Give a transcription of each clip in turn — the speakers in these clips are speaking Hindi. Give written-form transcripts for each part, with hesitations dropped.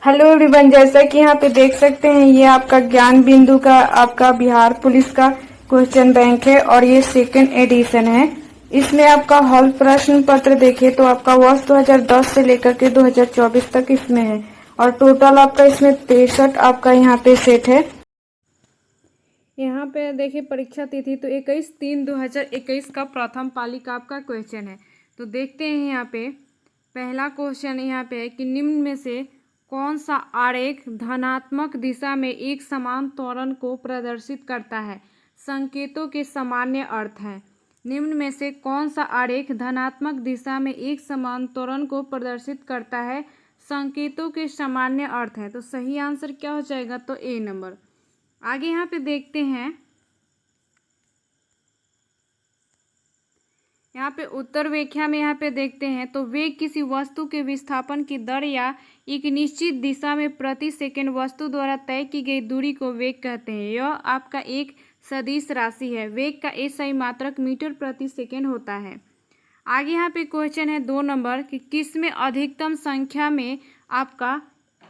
हेलो एवरीवन, जैसा कि यहाँ पे देख सकते हैं ये आपका ज्ञान बिंदु का आपका बिहार पुलिस का क्वेश्चन बैंक है और ये सेकंड एडिशन है। इसमें आपका हॉल प्रश्न पत्र देखे तो आपका वर्ष 2010 से लेकर के 2024 तक इसमें है और टोटल आपका इसमें 63 आपका यहाँ पे सेट है। यहाँ पे देखिए परीक्षा तिथि तो 21/3/2021 का प्रथम पाली का आपका क्वेश्चन है। तो देखते हैं यहाँ पे पहला क्वेश्चन यहाँ पे है कि निम्न में से कौन सा आरेख धनात्मक दिशा में एक समान त्वरण को प्रदर्शित करता है? संकेतों के सामान्य अर्थ हैं। निम्न में से कौन सा आरेख धनात्मक दिशा में एक समान त्वरण को प्रदर्शित करता है? संकेतों के सामान्य अर्थ हैं। तो सही आंसर क्या हो जाएगा? तो ए नंबर। आगे यहाँ पे देखते हैं, यहाँ पे उत्तर व्याख्या में यहाँ पे देखते हैं तो वेग किसी वस्तु के विस्थापन की दर या एक निश्चित दिशा में प्रति सेकंड वस्तु द्वारा तय की गई दूरी को वेग कहते हैं। यह आपका एक सदिश राशि है। वेग का एसआई मात्रक मीटर प्रति सेकंड होता है। आगे यहाँ पे क्वेश्चन है 2 नंबर कि किसमें अधिकतम संख्या में आपका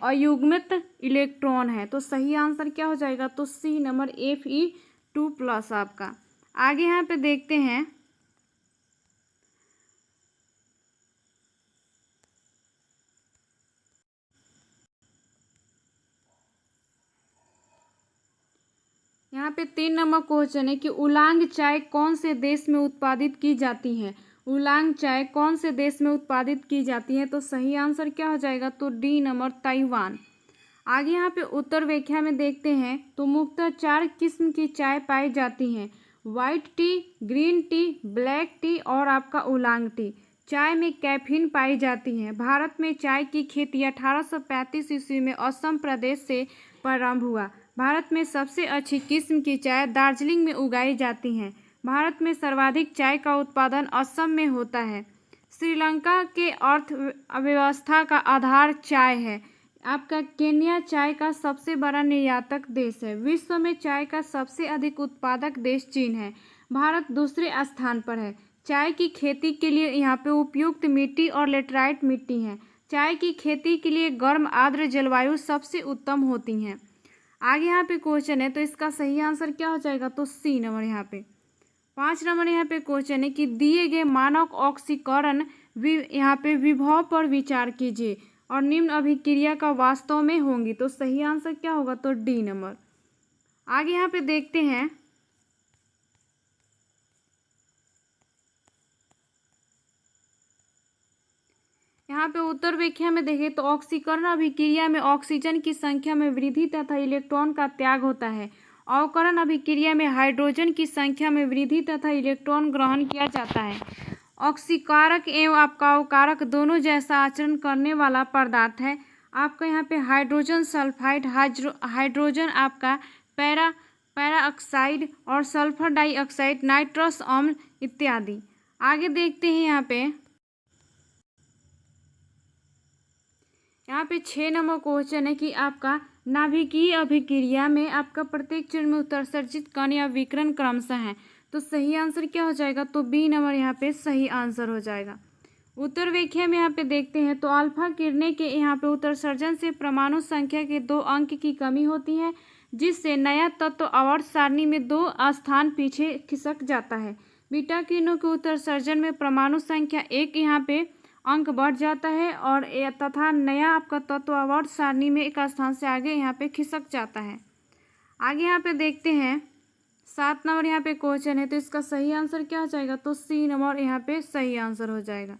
अयुग्मित इलेक्ट्रॉन है? तो सही आंसर क्या हो जाएगा? तो सी नंबर Fe2+ आपका। आगे यहाँ पे देखते हैं, यहाँ पे 3 नंबर क्वेश्चन है कि उलांग चाय कौन से देश में उत्पादित की जाती है? उलांग चाय कौन से देश में उत्पादित की जाती है? तो सही आंसर क्या हो जाएगा? तो डी नंबर ताइवान। आगे यहाँ पे उत्तर व्याख्या में देखते हैं तो मुख्यतः 4 किस्म की चाय पाई जाती हैं: white T, green tea, black T और आपका उलांग टी। चाय में कैफीन पाई जाती है। भारत में चाय की खेती 1835 ईस्वी में असम प्रदेश से प्रारंभ हुआ। भारत में सबसे अच्छी किस्म की चाय दार्जिलिंग में उगाई जाती हैं। भारत में सर्वाधिक चाय का उत्पादन असम में होता है। श्रीलंका के अर्थव्यवस्था का आधार चाय है। आपका केन्या चाय का सबसे बड़ा निर्यातक देश है। विश्व में चाय का सबसे अधिक उत्पादक देश चीन है। भारत दूसरे स्थान पर है। चाय की खेती के लिए यहाँ पे उपयुक्त मिट्टी और लेटराइट मिट्टी है। चाय की खेती के लिए गर्म आर्द्र जलवायु सबसे उत्तम होती हैं। आगे यहाँ पे क्वेश्चन है तो इसका सही आंसर क्या हो जाएगा? तो सी नंबर। यहाँ पे 5 नंबर यहाँ पे क्वेश्चन है कि दिए गए मानक ऑक्सीकरण यहाँ पे विभव पर विचार कीजिए और निम्न अभिक्रिया का वास्तव में होंगी। तो सही आंसर क्या होगा? तो डी नंबर। आगे यहाँ पे देखते हैं, यहाँ पे उत्तर व्याख्या में देखें तो ऑक्सीकरण अभिक्रिया में ऑक्सीजन की संख्या में वृद्धि तथा इलेक्ट्रॉन का त्याग होता है। अवकरण अभिक्रिया में हाइड्रोजन की संख्या में वृद्धि तथा इलेक्ट्रॉन ग्रहण किया जाता है। ऑक्सीकारक एवं आपका अवकारक दोनों जैसा आचरण करने वाला पदार्थ है। आपका यहाँ पे हाइड्रोजन सल्फाइड, हाइड्रोजन आपका पैरा ऑक्साइड और सल्फर डाइऑक्साइड, नाइट्रस अम्ल इत्यादि। आगे देखते हैं, यहाँ पे 6 नंबर क्वेश्चन है कि आपका नाभिकीय अभिक्रिया में आपका प्रत्येक चरण में उत्सर्जित कण या विकिरण क्रमशः है। तो सही आंसर क्या हो जाएगा? तो बी नंबर यहाँ पे सही आंसर हो जाएगा। उत्तर व्याख्या में यहाँ पे देखते हैं तो अल्फा किरणें के यहाँ पे उत्सर्जन से परमाणु संख्या के 2 अंक की कमी होती है, जिससे नया तत्व आवर्त सारणी में 2 स्थान पीछे खिसक जाता है। बीटा किरणों के उत्सर्जन में परमाणु संख्या 1 यहाँ पे अंक बढ़ जाता है और तथा नया आपका तत्व आवर्त सारणी में 1 स्थान से आगे यहाँ पे खिसक जाता है। आगे यहाँ पे देखते हैं 7 नंबर यहाँ पे क्वेश्चन है तो इसका सही आंसर क्या हो जाएगा? तो सी नंबर यहाँ पे सही आंसर हो जाएगा।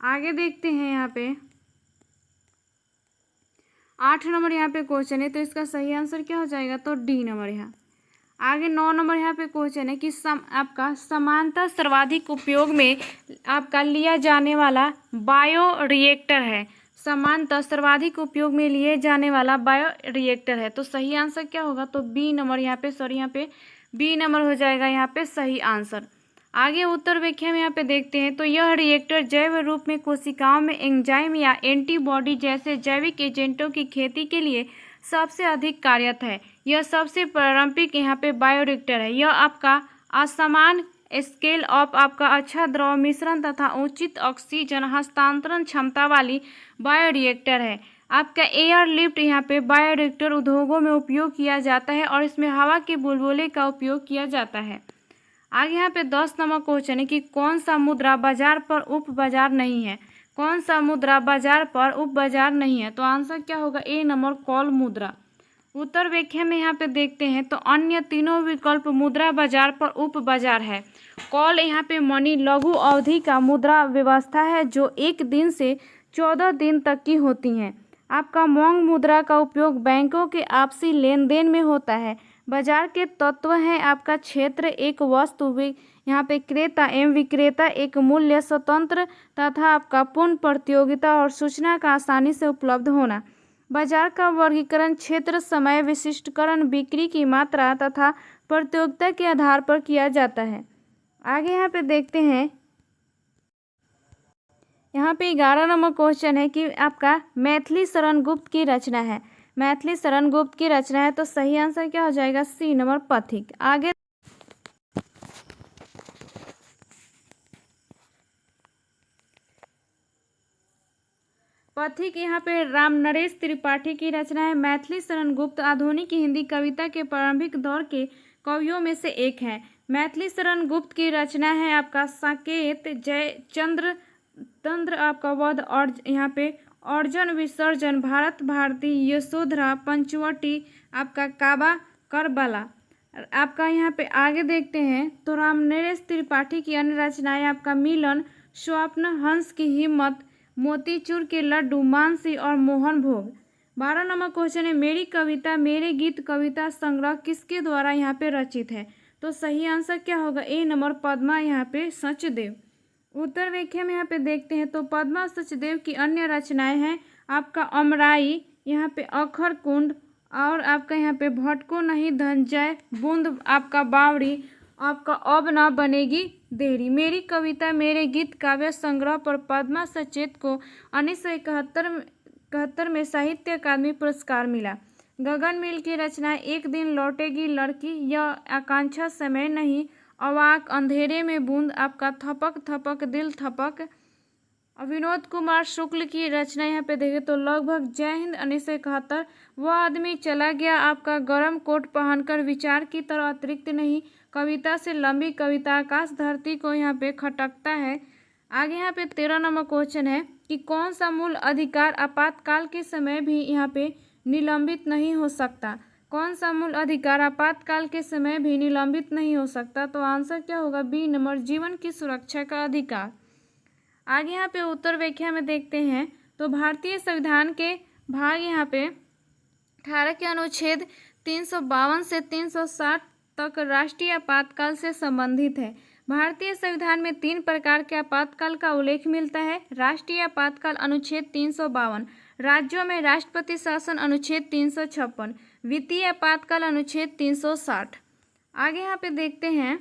आगे देखते हैं, यहाँ पे 8 नंबर यहाँ पे क्वेश्चन है तो इसका सही आंसर क्या हो जाएगा? तो डी नंबर। यहाँ आगे 9 नंबर यहाँ पे क्वेश्चन है कि आपका समानता सर्वाधिक उपयोग में आपका लिया जाने वाला बायो रिएक्टर है। समानता सर्वाधिक उपयोग में लिए जाने वाला बायो रिएक्टर है। तो सही आंसर क्या होगा? तो बी नंबर। यहाँ पे यहाँ पे बी नंबर हो जाएगा यहाँ पे सही आंसर। आगे उत्तर व्याख्या में यहाँ पे देखते हैं तो यह रिएक्टर जैव रूप में कोशिकाओं में एंजाइम या एंटीबॉडी जैसे जैविक एजेंटों की खेती के लिए सबसे अधिक कार्यरत है। यह सबसे पारंपरिक यहाँ पे बायोरिएक्टर है। यह आपका असमान स्केल ऑफ आपका अच्छा द्रव मिश्रण तथा उचित ऑक्सीजन हस्तांतरण क्षमता वाली बायोरिएक्टर है। आपका एयर लिफ्ट यहाँ पे बायोरिएक्टर उद्योगों में उपयोग किया जाता है और इसमें हवा के बुलबुले का उपयोग किया जाता है। आगे यहाँ पे 10 नंबर क्वेश्चन है कि कौन सा मुद्रा बाजार पर उप बाजार नहीं है। कौन सा मुद्रा बाजार पर उप बाजार नहीं है, तो आंसर क्या होगा, ए नंबर कॉल मुद्रा। उत्तर व्याख्या में यहाँ पे देखते हैं तो अन्य तीनों विकल्प मुद्रा बाजार पर उप बाजार है। कॉल यहाँ पे मनी लघु अवधि का मुद्रा व्यवस्था है जो 1 दिन से 14 दिन तक की होती हैं। आपका मोंग मुद्रा का उपयोग बैंकों के आपसी लेन देन में होता है। बाजार के तत्व हैं आपका क्षेत्र, एक वस्तु यहाँ पे क्रेता एवं विक्रेता, एक मूल्य स्वतंत्र तथा आपका पूर्ण प्रतियोगिता और सूचना का आसानी से उपलब्ध होना। बाजार का वर्गीकरण क्षेत्र, समय, विशिष्टकरण, बिक्री की मात्रा तथा प्रतियोगिता के आधार पर किया जाता है। आगे यहाँ पे देखते हैं, यहाँ पे 11 नंबर क्वेश्चन है कि आपका मैथिली शरण गुप्त की रचना है। मैथिली शरण गुप्त की रचना है, तो सही आंसर क्या हो जाएगा, सी नंबर पथिक। आगे पथिक यहाँ पे राम नरेश त्रिपाठी की रचना है। मैथिली शरण गुप्त आधुनिक हिंदी कविता के प्रारंभिक दौर के कवियों में से एक है। मैथिली शरण गुप्त की रचना है आपका साकेत, जयचंद्र तंत्र, आपका वध और यहाँ पे अर्जुन विसर्जन, भारत भारती, यशोधरा, पंचवटी, आपका काबा, करबला। आपका यहाँ पे आगे देखते हैं तो राम नरेश त्रिपाठी की अन्य रचनाएं आपका मिलन, स्वप्न, हंस की हिम्मत, मोतीचूर के लड्डू, मानसी और मोहन भोग। 12 नंबर क्वेश्चन है, मेरी कविता मेरे गीत कविता संग्रह किसके द्वारा यहाँ पे रचित है, तो सही आंसर क्या होगा, ए नंबर पद्मा यहाँ पे सचदेव। उत्तर व्याख्या में यहाँ पे देखते हैं तो पद्मा सचदेव की अन्य रचनाएं हैं आपका अमराई, यहाँ पे अखर कुंड और आपका यहाँ पे भटको नहीं धनंजय, बूंद, आपका बावड़ी, आपका अब ना बनेगी देरी। मेरी कविता मेरे गीत काव्य संग्रह पर पद्मा सचेत को 1971 में साहित्य अकादमी पुरस्कार मिला। गगन मिल की रचना एक दिन लौटेगी लड़की, यह आकांक्षा समय नहीं, अवाक, अंधेरे में बूंद, आपका थपक थपक दिल थपक। विनोद कुमार शुक्ल की रचना यहाँ पे देखें तो लगभग, जय हिंद 1971, वह आदमी चला गया, आपका गरम कोट पहनकर, विचार की तरह अतिरिक्त नहीं, कविता से लंबी कविता, आकाश धरती को यहाँ पे खटकता है। आगे यहाँ पे 13 नंबर क्वेश्चन है कि कौन सा मूल अधिकार आपातकाल के समय भी यहाँ पे निलंबित नहीं हो सकता। कौन सा मूल अधिकार आपातकाल के समय भी निलंबित नहीं हो सकता, तो आंसर क्या होगा, बी नंबर जीवन की सुरक्षा का अधिकार। आगे यहाँ पे उत्तर व्याख्या में देखते हैं तो भारतीय संविधान के भाग यहाँ पे 18 के अनुच्छेद 352 से 360 तक राष्ट्रीय आपातकाल से संबंधित है। भारतीय संविधान में 3 प्रकार के आपातकाल का उल्लेख मिलता है। राष्ट्रीय आपातकाल अनुच्छेद 352, राज्यों में राष्ट्रपति शासन अनुच्छेद 356, वित्तीय आपातकाल अनुच्छेद 360। आगे यहाँ पे देखते हैं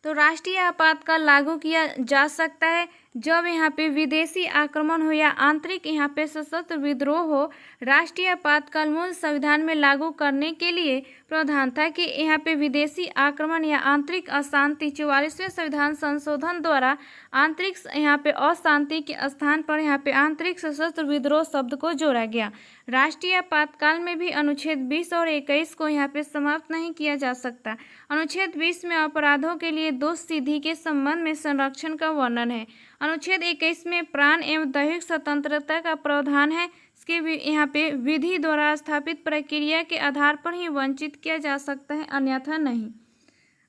तो राष्ट्रीय आपातकाल लागू किया जा सकता है जब यहाँ पे विदेशी आक्रमण हो या आंतरिक यहाँ पे सशस्त्र विद्रोह हो। राष्ट्रीय आपातकाल मूल संविधान में लागू करने के लिए प्रावधान था कि यहाँ पे विदेशी आक्रमण या आंतरिक अशांति 44वें संविधान संशोधन द्वारा आंतरिक यहाँ पे अशांति के स्थान पर यहाँ पे आंतरिक सशस्त्र विद्रोह शब्द को जोड़ा गया। राष्ट्रीय आपातकाल में भी अनुच्छेद 20 और 21 को यहाँ पे समाप्त नहीं किया जा सकता। अनुच्छेद 20 में अपराधों के लिए दोष सिद्धि के संबंध में संरक्षण का वर्णन है। अनुच्छेद 21 में प्राण एवं दैहिक स्वतंत्रता का प्रावधान है। इसके यहाँ पे विधि द्वारा स्थापित प्रक्रिया के आधार पर ही वंचित किया जा सकता है, अन्यथा नहीं।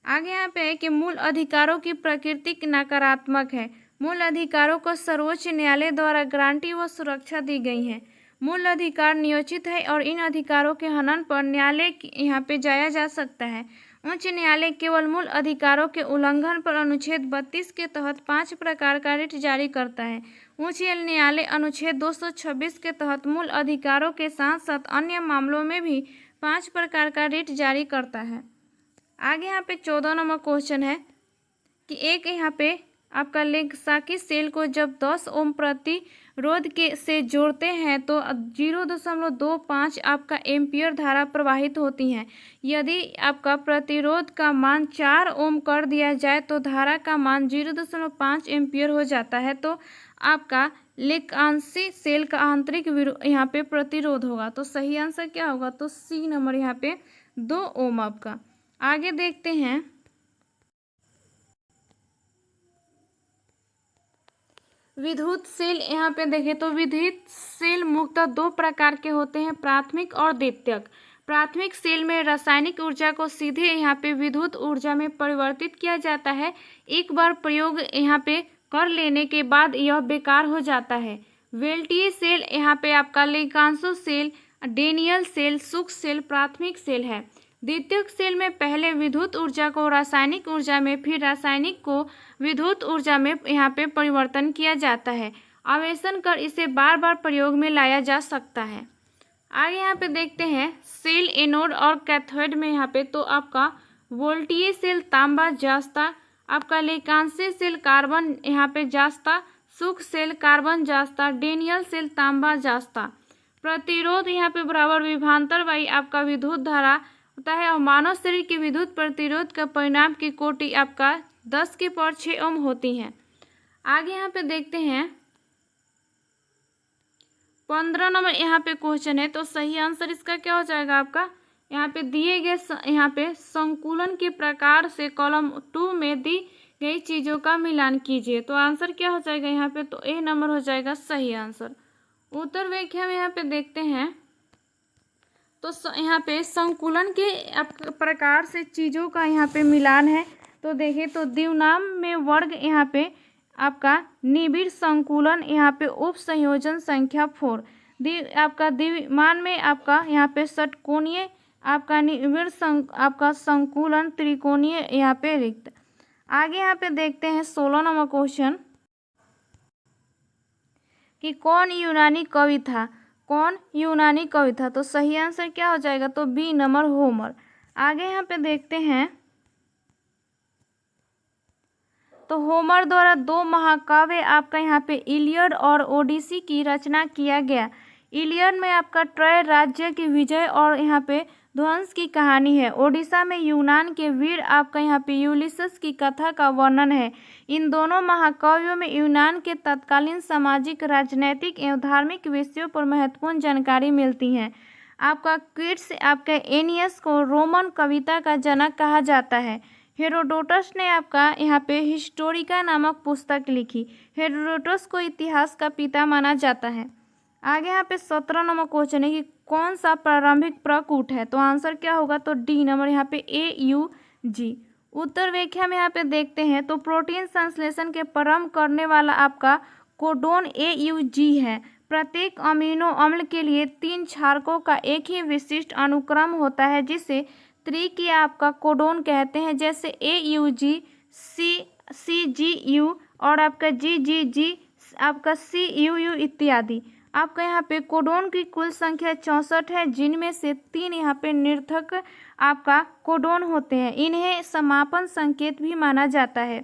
आगे यहाँ पे है कि मूल अधिकारों की प्रकृति नकारात्मक है। मूल अधिकारों को सर्वोच्च न्यायालय द्वारा गारंटी व सुरक्षा दी गई है। मूल अधिकार नियोजित है और इन अधिकारों के हनन पर न्यायालय यहाँ पे जाया जा सकता है। उच्च न्यायालय केवल मूल अधिकारों के उल्लंघन पर अनुच्छेद 32 के तहत 5 प्रकार का रिट जारी करता है। उच्च न्यायालय अनुच्छेद 226 के तहत मूल अधिकारों के साथ साथ अन्य मामलों में भी 5 प्रकार का रिट जारी करता है। आगे यहाँ पे 14 नंबर क्वेश्चन है कि एक यहाँ पे आपका लेखसाकी सेल को जब 10 ओम प्रति रोध के से जोड़ते हैं तो 0.25 आपका एम्पियर धारा प्रवाहित होती है। यदि आपका प्रतिरोध का मान 4 ओम कर दिया जाए तो धारा का मान 0.5 एम्पियर हो जाता है। तो आपका लेकांशी सेल का आंतरिक यहाँ पे प्रतिरोध होगा। तो सही आंसर क्या होगा? तो सी नंबर यहाँ पे 2 ओम आपका। आगे देखते हैं, विद्युत सेल। यहाँ पे देखें तो विद्युत सेल मुख्यतः 2 प्रकार के होते हैं, प्राथमिक और द्वितीयक। प्राथमिक सेल में रासायनिक ऊर्जा को सीधे यहाँ पे विद्युत ऊर्जा में परिवर्तित किया जाता है। एक बार प्रयोग यहाँ पे कर लेने के बाद यह बेकार हो जाता है। वेल्टीय सेल यहाँ पे आपका लेकांशो सेल, डेनियल सेल, शुष्क सेल प्राथमिक सेल है। द्वितीयक सेल में पहले विद्युत ऊर्जा को रासायनिक ऊर्जा में, फिर रासायनिक को विद्युत ऊर्जा में यहाँ पे परिवर्तन किया जाता है। आवेशन कर इसे बार बार प्रयोग में लाया जा सकता है। आगे यहाँ पे देखते हैं सेल एनोड और कैथोड में। यहाँ पे तो आपका वोल्टीय सेल तांबा जास्ता, आपका लेकांशी सेल कार्बन यहाँ पे जास्ता, शुष्क सेल कार्बन जास्ता, डेनियल सेल तांबा जास्ता। प्रतिरोध यहाँ पे बराबर विभवांतर बाई आपका विद्युत धारा होता है और मानव शरीर के विद्युत प्रतिरोध का परिणाम की कोटि आपका 10⁶ ओम होती है। आगे यहाँ पे देखते हैं 15 नंबर यहाँ पे क्वेश्चन है। तो सही आंसर इसका क्या हो जाएगा आपका? यहाँ पे दिए गए यहाँ पे संकुलन के प्रकार से कॉलम 2 में दी गई चीज़ों का मिलान कीजिए। तो आंसर क्या हो जाएगा यहाँ पे? तो ए नंबर हो जाएगा सही आंसर। उत्तर व्याख्या में यहाँ पे देखते हैं तो यहाँ पे संकुलन के प्रकार से चीज़ों का यहाँ पे मिलान है। तो देखिए तो द्विनाम में वर्ग यहाँ पे आपका निबिड़ संकुलन यहाँ पे उप संयोजन संख्या 4, आपका द्विमान में आपका यहाँ पे षटकोणीय आपका निबिड़ आपका संकुलन त्रिकोणीय यहाँ पे रिक्त। आगे यहाँ पे देखते हैं 16 नंबर क्वेश्चन कि कौन यूनानी कवि था? कौन यूनानी कवि था? तो सही आंसर क्या हो जाएगा? तो बी नंबर होमर। आगे यहाँ पे देखते हैं तो होमर द्वारा 2 महाकाव्य आपका यहाँ पे इलियड और ओडिसी की रचना किया गया। इलियड में आपका ट्रॉय राज्य की विजय और यहाँ पे ध्वंस की कहानी है। ओडिशा में यूनान के वीर आपका यहाँ पे यूलिसस की कथा का वर्णन है। इन दोनों महाकाव्यों में यूनान के तत्कालीन सामाजिक, राजनैतिक एवं धार्मिक विषयों पर महत्वपूर्ण जानकारी मिलती है। आपका क्विट्स आपका एनियस को रोमन कविता का जनक कहा जाता है। हेरोडोटस ने आपका यहाँ पे हिस्टोरिका नामक पुस्तक लिखी। हेरोडोटस को इतिहास का पिता माना जाता है। आगे यहाँ पे 17 नंबर क्वेश्चन है कि कौन सा प्रारंभिक प्रकूट है? तो आंसर क्या होगा? तो डी नंबर यहाँ पे AUG। उत्तर व्याख्या में यहाँ पे देखते हैं तो प्रोटीन संश्लेषण के प्रारंभ करने वाला आपका कोडोन AUG है। प्रत्येक अमीनो अम्ल के लिए 3 क्षारकों का एक ही विशिष्ट अनुक्रम होता है जिसे त्रिकी आपका कोडोन कहते हैं, जैसे AUG, CGU और आपका GGG, आपका CUU इत्यादि। आपका यहाँ पे कोडोन की कुल संख्या 64 है, जिनमें से 3 यहाँ पे निरर्थक आपका कोडोन होते हैं। इन्हें समापन संकेत भी माना जाता है।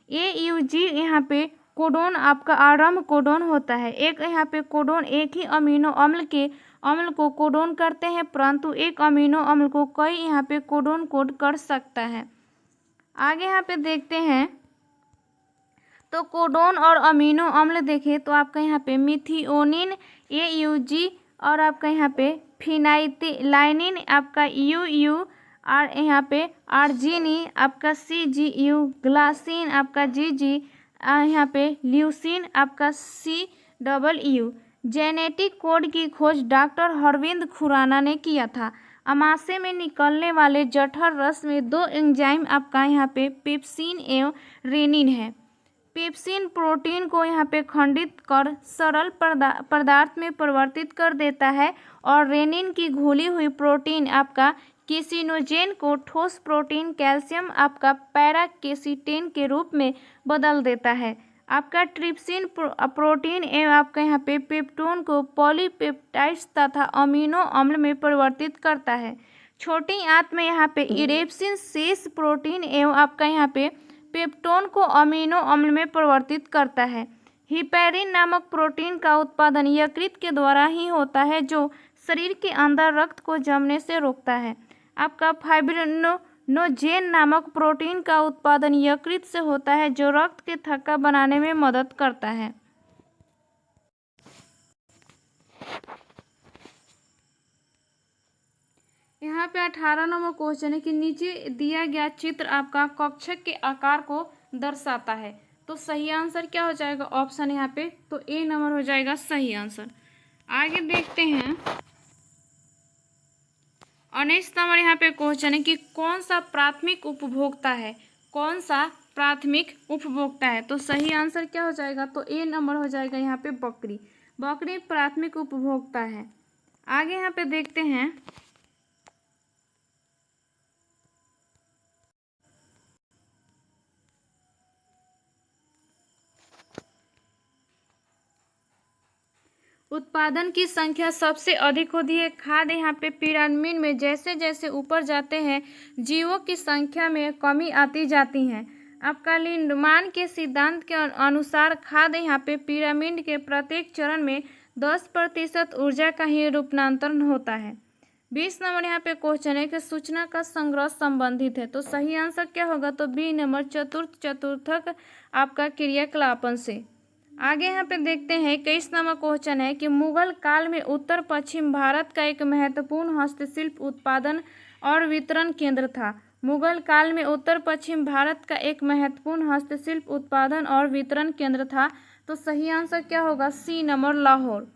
AUG यहाँ पे कोडोन आपका आरंभ कोडोन होता है। एक यहाँ पे कोडोन एक ही अमीनो अम्ल को कोडोन करते हैं, परंतु एक अमीनो अम्ल को कई यहाँ पे कोडोन कोड कर सकता है। आगे यहाँ पे देखते हैं तो कोडोन और अमीनो अम्ल देखें तो आपका यहाँ पे मिथियोनिन AUG और आपका यहाँ पे फिनाइथिलाइनिन आपका UU और यहाँ पे आर्जिनिन आपका CGU, ग्लासिन आपका GG, यहाँ पे ल्यूसिन आपका CUU। जेनेटिक कोड की खोज डॉक्टर हरविंद खुराना ने किया था। अमाशय में निकलने वाले जठर रस में 2 एंजाइम आपका यहाँ पे पेप्सिन एवं रेनिन है। पेप्सिन प्रोटीन को यहाँ पे खंडित कर सरल पदार्थ में परिवर्तित कर देता है और रेनिन की घुली हुई प्रोटीन आपका केसिनोजेन को ठोस प्रोटीन कैल्शियम आपका पैराकेसिटेन के रूप में बदल देता है। आपका ट्रिप्सिन प्रोटीन एवं आपका यहाँ पे पेप्टोन को पॉलीपेप्टाइड्स तथा अमीनो अम्ल में परिवर्तित करता है। छोटी आंत में यहाँ पे इरेप्सिन शेष प्रोटीन एवं आपका यहाँ पे पेप्टोन को अमीनो अम्ल में परिवर्तित करता है। हिपैरिन नामक प्रोटीन का उत्पादन यकृत के द्वारा ही होता है, जो शरीर के अंदर रक्त को जमने से रोकता है। आपका फाइब्रिनोजेन नामक प्रोटीन का उत्पादन यकृत से होता है, जो रक्त के थक्का बनाने में मदद करता है। यहाँ पे 18 नंबर क्वेश्चन है कि नीचे दिया गया चित्र आपका कक्षक के आकार को दर्शाता है। तो सही आंसर क्या हो जाएगा ऑप्शन यहाँ पे, तो ए नंबर हो जाएगा सही आंसर। आगे देखते हैं 19 नंबर यहाँ पे क्वेश्चन है कि कौन सा प्राथमिक उपभोक्ता है, कौन सा प्राथमिक उपभोक्ता है। तो सही आंसर क्या हो जाएगा, तो ए नंबर हो जाएगा यहाँ पे बकरी। बकरी प्राथमिक उपभोक्ता है। आगे यहाँ पे देखते हैं उत्पादन की संख्या सबसे अधिक होती है खाद्य। यहाँ पे पिरामिड में जैसे जैसे ऊपर जाते हैं जीवों की संख्या में कमी आती जाती है। आपका लिंडमान के सिद्धांत के अनुसार खाद्य यहाँ पे पिरामिड के प्रत्येक चरण में 10% ऊर्जा का ही रूपांतरण होता है। 20 नंबर यहाँ पे क्वेश्चन है कि सूचना का संग्रह संबंधित है। तो सही आंसर क्या होगा, तो बी नंबर चतुर्थक आपका क्रियाकलापन से। आगे यहाँ पे देखते हैं 21 नंबर क्वेश्चन है कि मुगल काल में उत्तर पश्चिम भारत का एक महत्वपूर्ण हस्तशिल्प उत्पादन और वितरण केंद्र था। मुगल काल में उत्तर पश्चिम भारत का एक महत्वपूर्ण हस्तशिल्प उत्पादन और वितरण केंद्र था। तो सही आंसर क्या होगा, सी नंबर लाहौर।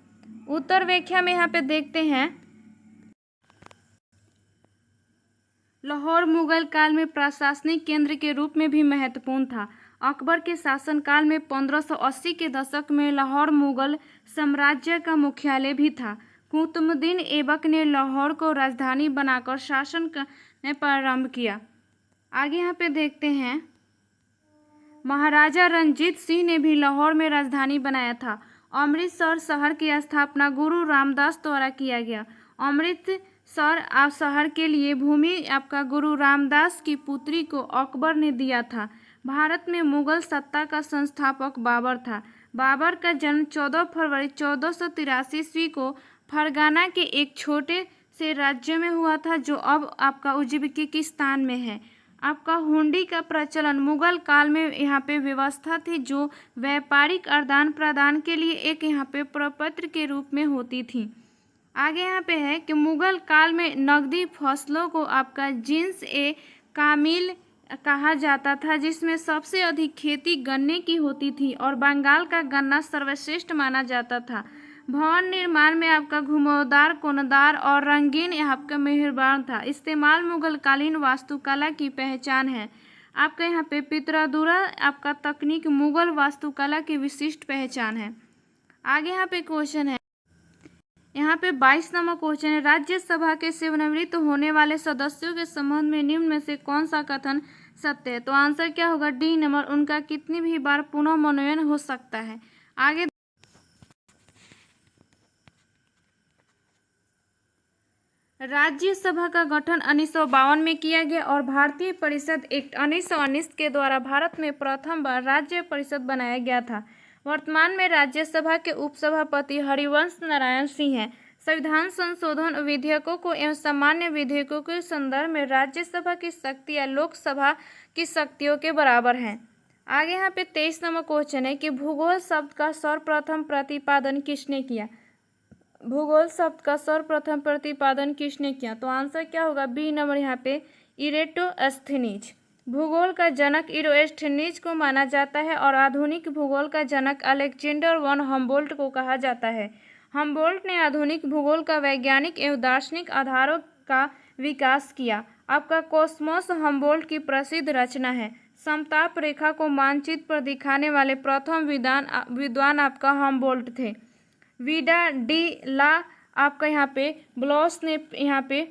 उत्तर व्याख्या में यहाँ पे देखते हैं लाहौर मुगल काल में प्रशासनिक केंद्र के रूप में भी महत्वपूर्ण था। अकबर के शासनकाल में 1580 के दशक में लाहौर मुगल साम्राज्य का मुख्यालय भी था। कुतुबुद्दीन ऐबक ने लाहौर को राजधानी बनाकर शासन करने प्रारंभ किया। आगे यहाँ पे देखते हैं महाराजा रणजीत सिंह ने भी लाहौर में राजधानी बनाया था। अमृतसर शहर की स्थापना गुरु रामदास द्वारा किया गया। अमृतसर शहर के लिए भूमि आपका गुरु रामदास की पुत्री को अकबर ने दिया था। भारत में मुगल सत्ता का संस्थापक बाबर था। बाबर का जन्म 14 फरवरी 1483 ईस्वी को फरगाना के एक छोटे से राज्य में हुआ था, जो अब आपका उज्बेकिस्तान में है। आपका हुंडी का प्रचलन मुगल काल में यहाँ पे व्यवस्था थी, जो व्यापारिक आदान प्रदान के लिए एक यहाँ पे प्रपत्र के रूप में होती थी। आगे यहाँ पे है कि मुगल काल में नकदी फसलों को आपका जिन्स ए कामिल कहा जाता था, जिसमें सबसे अधिक खेती गन्ने की होती थी और बंगाल का गन्ना सर्वश्रेष्ठ माना जाता था। भवन निर्माण में आपका घुमावदार, कोनदार और रंगीन आपका मेहरबान था। इस्तेमाल मुगलकालीन वास्तुकला की पहचान है। आपका यहाँ पे पितरादुरा आपका तकनीक मुगल वास्तुकला की विशिष्ट पहचान है। आगे यहाँ पे क्वेश्चन है, यहाँ पे 22 नंबर क्वेश्चन है राज्यसभा के सेवानिवृत्त होने वाले सदस्यों के संबंध में निम्न में से कौन सा कथन सत्य है। तो आंसर क्या होगा, डी नंबर, उनका कितनी भी बार पुनः मनोनयन हो सकता है। आगे राज्यसभा का गठन 1952 में किया गया और भारतीय परिषद एक्ट 1919 के द्वारा भारत में प्रथम बार राज्य परिषद बनाया गया था। वर्तमान में राज्यसभा के उपसभापति हरिवंश नारायण सिंह हैं। संविधान संशोधन विधेयकों को एवं सामान्य विधेयकों के संदर्भ में राज्यसभा की शक्तियाँ लोकसभा की शक्तियों के बराबर हैं। आगे यहाँ पे 23 नंबर क्वेश्चन है कि भूगोल शब्द का सर्वप्रथम प्रतिपादन किसने किया। भूगोल शब्द का सर्वप्रथम प्रतिपादन किसने किया। तो आंसर क्या होगा, बी नंबर यहाँ पे इरेटोस्थेनीज। भूगोल का जनक इरोस्थेनीज को माना जाता है और आधुनिक भूगोल का जनक अलेक्जेंडर वन हम्बोल्ट को कहा जाता है। हम्बोल्ट ने आधुनिक भूगोल का वैज्ञानिक एवं दार्शनिक आधारों का विकास किया। आपका कॉस्मोस हम्बोल्ट की प्रसिद्ध रचना है। समताप रेखा को मानचित्र पर दिखाने वाले प्रथम विद्वान आपका हम्बोल्ट थे। विडा डी ला आपका यहाँ पे ब्लॉस ने यहाँ पे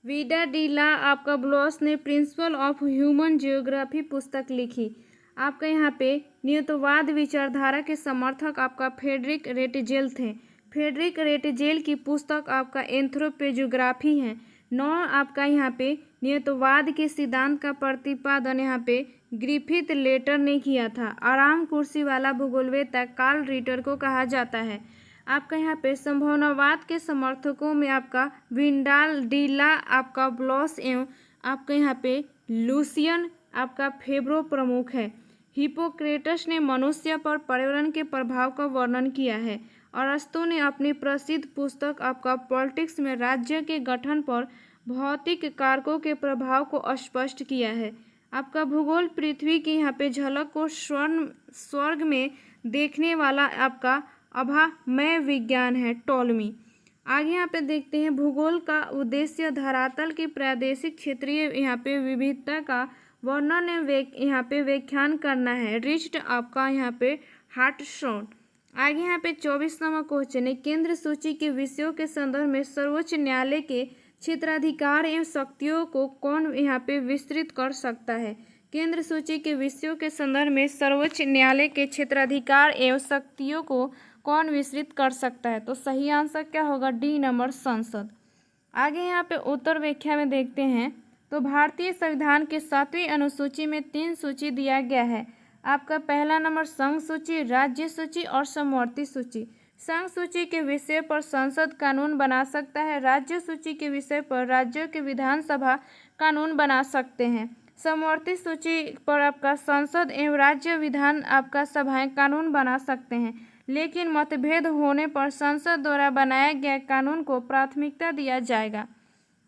विडा डी ला आपका ब्लॉस ने प्रिंसिपल ऑफ ह्यूमन जियोग्राफी पुस्तक लिखी। आपका यहाँ पे न्यूतनवाद विचारधारा के समर्थक आपका फ्रेडरिक रेटजेल थे। फ्रेडरिक रेटजेल की पुस्तक आपका एंथ्रोपोजियोग्राफी है। 9 आपका यहाँ पे नियतवाद के सिद्धांत का प्रतिपादन यहाँ पे ग्रिफिथ लेटर ने किया था। आराम कुर्सी वाला भूगोलवेत्ता कार्ल रिटर को कहा जाता है। आपका यहाँ पे संभावनावाद के समर्थकों में आपका विंडाल डीला, आपका ब्लॉस एवं आपका यहाँ पे लूसियन, आपका फेब्रो प्रमुख है। हिपोक्रेटस ने मनुष्य पर पर्यावरण के प्रभाव का वर्णन किया है। अरस्तु ने अपनी प्रसिद्ध पुस्तक आपका पॉलिटिक्स में राज्य के गठन पर भौतिक कारकों के प्रभाव को स्पष्ट किया है। आपका भूगोल पृथ्वी की यहाँ पे झलक को स्वर्ग में देखने वाला आपका अभामय विज्ञान है, टॉलमी। आगे यहाँ पे देखते हैं भूगोल का उद्देश्य धरातल की प्रादेशिक क्षेत्रीय यहाँ पे विविधता का वर्णन यहाँ पे व्याख्यान करना है। रिच्ड आपका यहाँ पे हार्टशॉट। आगे यहाँ पे 24 नंबर क्वेश्चन है, केंद्र सूची के विषयों के संदर्भ में सर्वोच्च न्यायालय के क्षेत्राधिकार एवं शक्तियों को कौन यहाँ पे विस्तृत कर सकता है। केंद्र सूची के विषयों के संदर्भ में सर्वोच्च न्यायालय के क्षेत्राधिकार एवं शक्तियों को कौन विस्तृत कर सकता है। तो सही आंसर क्या होगा, डी नंबर, संसद। आगे यहाँ पे उत्तर व्याख्या में देखते हैं तो भारतीय संविधान के 7वीं अनुसूची में 3 सूची दिया गया है। आपका पहला नंबर संघ सूची, राज्य सूची और समवर्ती सूची। संघ सूची के विषय पर संसद कानून बना सकता है। राज्य सूची के विषय पर राज्यों के विधानसभा कानून बना सकते हैं। समवर्ती सूची पर आपका संसद एवं राज्य विधान आपका सभाएं कानून बना सकते हैं, लेकिन मतभेद होने पर संसद द्वारा बनाया गया कानून को प्राथमिकता दिया जाएगा।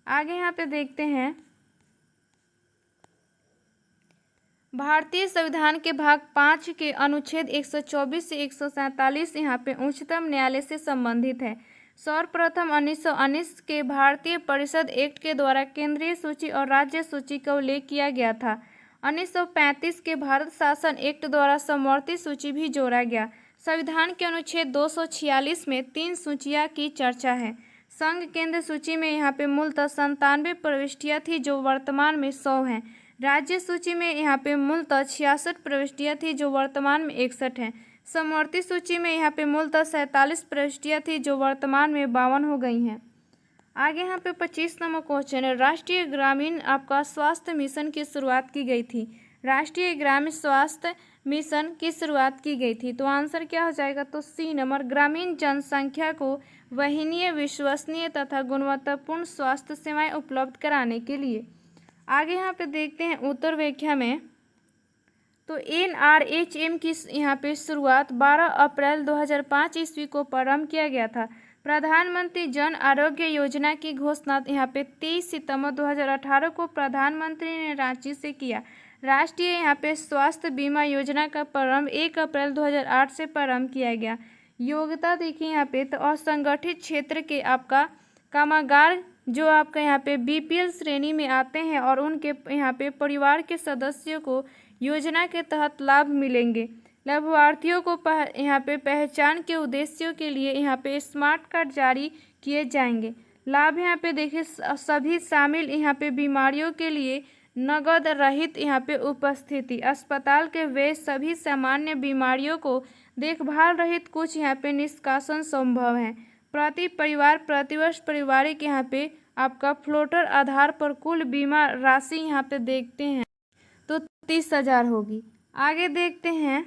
आगे यहाँ पे देखते हैं भारतीय संविधान के भाग 5 के अनुच्छेद 124 से 147 यहाँ पे उच्चतम न्यायालय से संबंधित है। सर्वप्रथम 1919 के भारतीय परिषद एक्ट के द्वारा केंद्रीय सूची और राज्य सूची का उल्लेख किया गया था। 1935 के भारत शासन एक्ट द्वारा समवर्ती सूची भी जोड़ा गया। संविधान के अनुच्छेद 246 में 3 सूचियाँ की चर्चा है। संघ केंद्र सूची में यहाँ पे मूलतः 97 प्रविष्टियाँ थी जो वर्तमान में 100 हैं। राज्य सूची में यहाँ पे मूलतः 66 प्रविष्टियाँ थी जो वर्तमान में 61 हैं। समवर्ती सूची में यहाँ पे मूलतः 47 प्रविष्टियाँ थी जो वर्तमान में 52 हो गई हैं। आगे यहाँ पे 25 नंबर क्वेश्चन है, राष्ट्रीय ग्रामीण आपका स्वास्थ्य मिशन की शुरुआत की गई थी। राष्ट्रीय ग्रामीण स्वास्थ्य मिशन की शुरुआत की गई थी। तो आंसर क्या हो जाएगा, तो सी नंबर, ग्रामीण जनसंख्या को वहनीय, विश्वसनीय तथा गुणवत्तापूर्ण स्वास्थ्य सेवाएं उपलब्ध कराने के लिए। आगे यहाँ पे देखते हैं उत्तर व्याख्या में तो NRHM की यहाँ पे शुरुआत 12 अप्रैल 2005 ईस्वी को प्रारंभ किया गया था। प्रधानमंत्री जन आरोग्य योजना की घोषणा यहाँ पे 23 सितंबर 2018 को प्रधानमंत्री ने रांची से किया। राष्ट्रीय यहाँ पे स्वास्थ्य बीमा योजना का प्रारंभ 1 अप्रैल 2008 से प्रारंभ किया गया। योग्यता देखिए यहाँ पे तो असंगठित क्षेत्र के आपका कामगार जो आपका यहाँ पे BPL श्रेणी में आते हैं और उनके यहाँ पे परिवार के सदस्यों को योजना के तहत लाभ मिलेंगे। लाभार्थियों को यहाँ पे पहचान के उद्देश्यों के लिए यहाँ पे स्मार्ट कार्ड जारी किए जाएंगे। लाभ यहाँ पे देखिए सभी शामिल यहाँ पे बीमारियों के लिए नगद रहित यहाँ पे उपस्थिति, अस्पताल के व्यय, सभी सामान्य बीमारियों को देखभाल रहित कुछ यहाँ पे निष्कासन संभव है। प्रति परिवार प्रतिवर्ष पारिवारिक यहाँ पे आपका फ्लोटर आधार पर कुल बीमा राशि यहाँ पे देखते हैं तो 30,000 होगी। आगे देखते हैं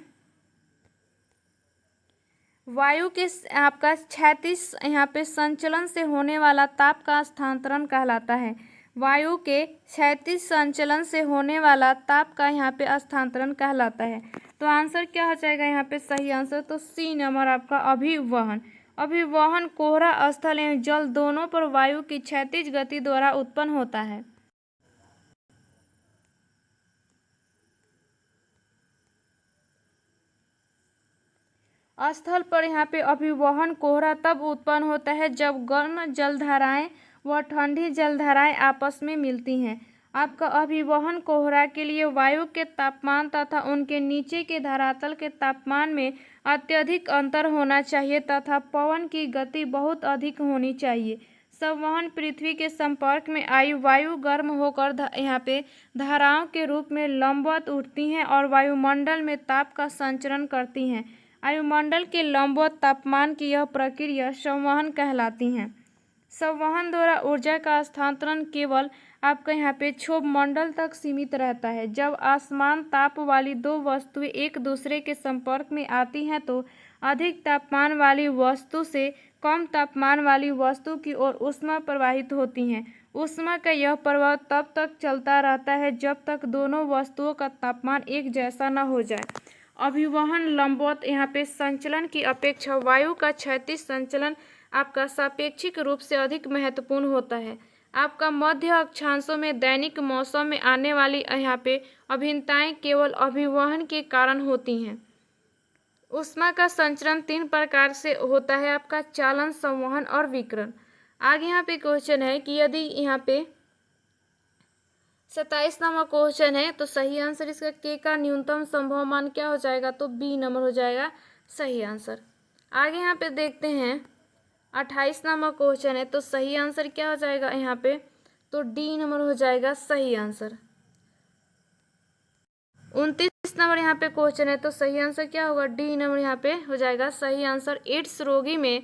वायु के आपका क्षैतिज यहाँ पे संचलन से होने वाला ताप का स्थानांतरण कहलाता है। वायु के क्षैतिज संचलन से होने वाला ताप का यहाँ पे स्थानांतरण कहलाता है। तो आंसर क्या हो जाएगा यहाँ पे सही आंसर, तो सी नंबर आपका अभिवहन। अभिवहन कोहरा स्थल एवं जल दोनों पर वायु की क्षैतिज गति द्वारा उत्पन्न होता है। स्थल पर यहाँ पे अभिवहन कोहरा तब उत्पन्न होता है जब गर्म जलधाराएं व ठंडी जलधाराएं आपस में मिलती हैं। आपका अभिवहन कोहरा के लिए वायु के तापमान तथा उनके नीचे के धरातल के तापमान में अत्यधिक अंतर होना चाहिए तथा पवन की गति बहुत अधिक होनी चाहिए। संवहन पृथ्वी के संपर्क में आई वायु गर्म होकर यहाँ पे धाराओं के रूप में लंबवत उठती हैं और वायुमंडल में ताप का संचरण करती हैं। वायुमंडल के लंबवत तापमान की यह प्रक्रिया संवहन कहलाती है। संवहन द्वारा ऊर्जा का स्थानांतरण केवल आपका यहाँ पे क्षोभ मंडल तक सीमित रहता है। जब असमान ताप वाली दो वस्तुएं एक दूसरे के संपर्क में आती हैं तो अधिक तापमान वाली वस्तु से कम तापमान वाली वस्तु की ओर ऊष्मा प्रवाहित होती है। ऊष्मा का यह प्रवाह तब तक चलता रहता है जब तक दोनों वस्तुओं का तापमान एक जैसा न हो जाए। अभिवहन लंबवत यहाँ पे संचलन की अपेक्षा वायु का क्षैतिज संचलन आपका सापेक्षिक रूप से अधिक महत्वपूर्ण होता है। आपका मध्य अक्षांशों में दैनिक मौसम में आने वाली यहाँ पे अभिन्नताएं केवल अभिवहन के कारण होती हैं। ऊष्मा का संचरण 3 प्रकार से होता है, आपका चालन, संवहन और विकिरण। आगे यहाँ पे क्वेश्चन है कि यदि यहाँ पे 27 नंबर क्वेश्चन है तो सही आंसर इसका के का न्यूनतम संभव मान क्या हो जाएगा, तो बी नंबर हो जाएगा सही आंसर। आगे यहाँ पे देखते हैं 28 नंबर क्वेश्चन है तो सही आंसर क्या हो जाएगा यहाँ पे, तो डी नंबर हो जाएगा सही आंसर। 29 नंबर यहाँ पे क्वेश्चन है तो सही आंसर क्या होगा, डी नंबर यहाँ पे हो जाएगा सही आंसर। एड्स रोगी में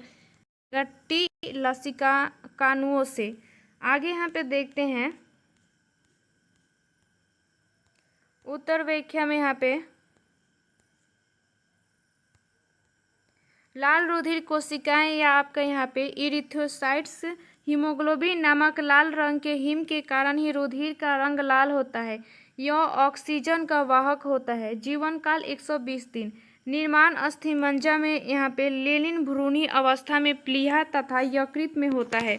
टी लसिका कानुओं से। आगे यहाँ पे देखते हैं उत्तर व्याख्या में यहाँ पे लाल रुधिर कोशिकाएं या आपका यहाँ पे इरिथ्रोसाइट्स हीमोग्लोबिन नामक लाल रंग के हिम के कारण ही रुधिर का रंग लाल होता है। यह ऑक्सीजन का वाहक होता है। जीवन काल 120 दिन। निर्माण अस्थिमज्जा में यहाँ पे लेनिन भ्रूणी अवस्था में प्लीहा तथा यकृत में होता है।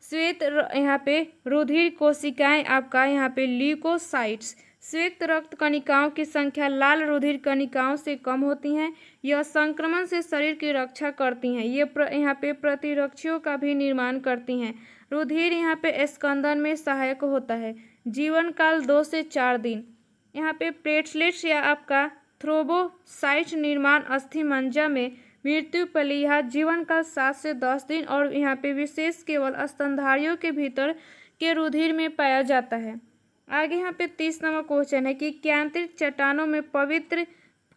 श्वेत यहाँ पे रुधिर कोशिकाएं आपका यहाँ पे ल्यूकोसाइट्स। श्वेत रक्त कणिकाओं की संख्या लाल रुधिर कणिकाओं से कम होती हैं। यह संक्रमण से शरीर की रक्षा करती हैं। ये यहाँ पे प्रतिरक्षियों का भी निर्माण करती हैं। रुधिर यहाँ पे स्कंदन में सहायक होता है। जीवन काल 2 से 4 दिन। यहाँ पे प्लेटलेट्स या आपका थ्रोम्बोसाइट निर्माण अस्थिमज्जा में मृत्यु प्लीहा जीवन काल 7 से 10 दिन और यहाँ पे विशेष केवल स्तनधारियों के भीतर के रुधिर में पाया जाता है। आगे यहाँ पे 30 नंबर क्वेश्चन है कि क्यांतित चट्टानों में पवित्र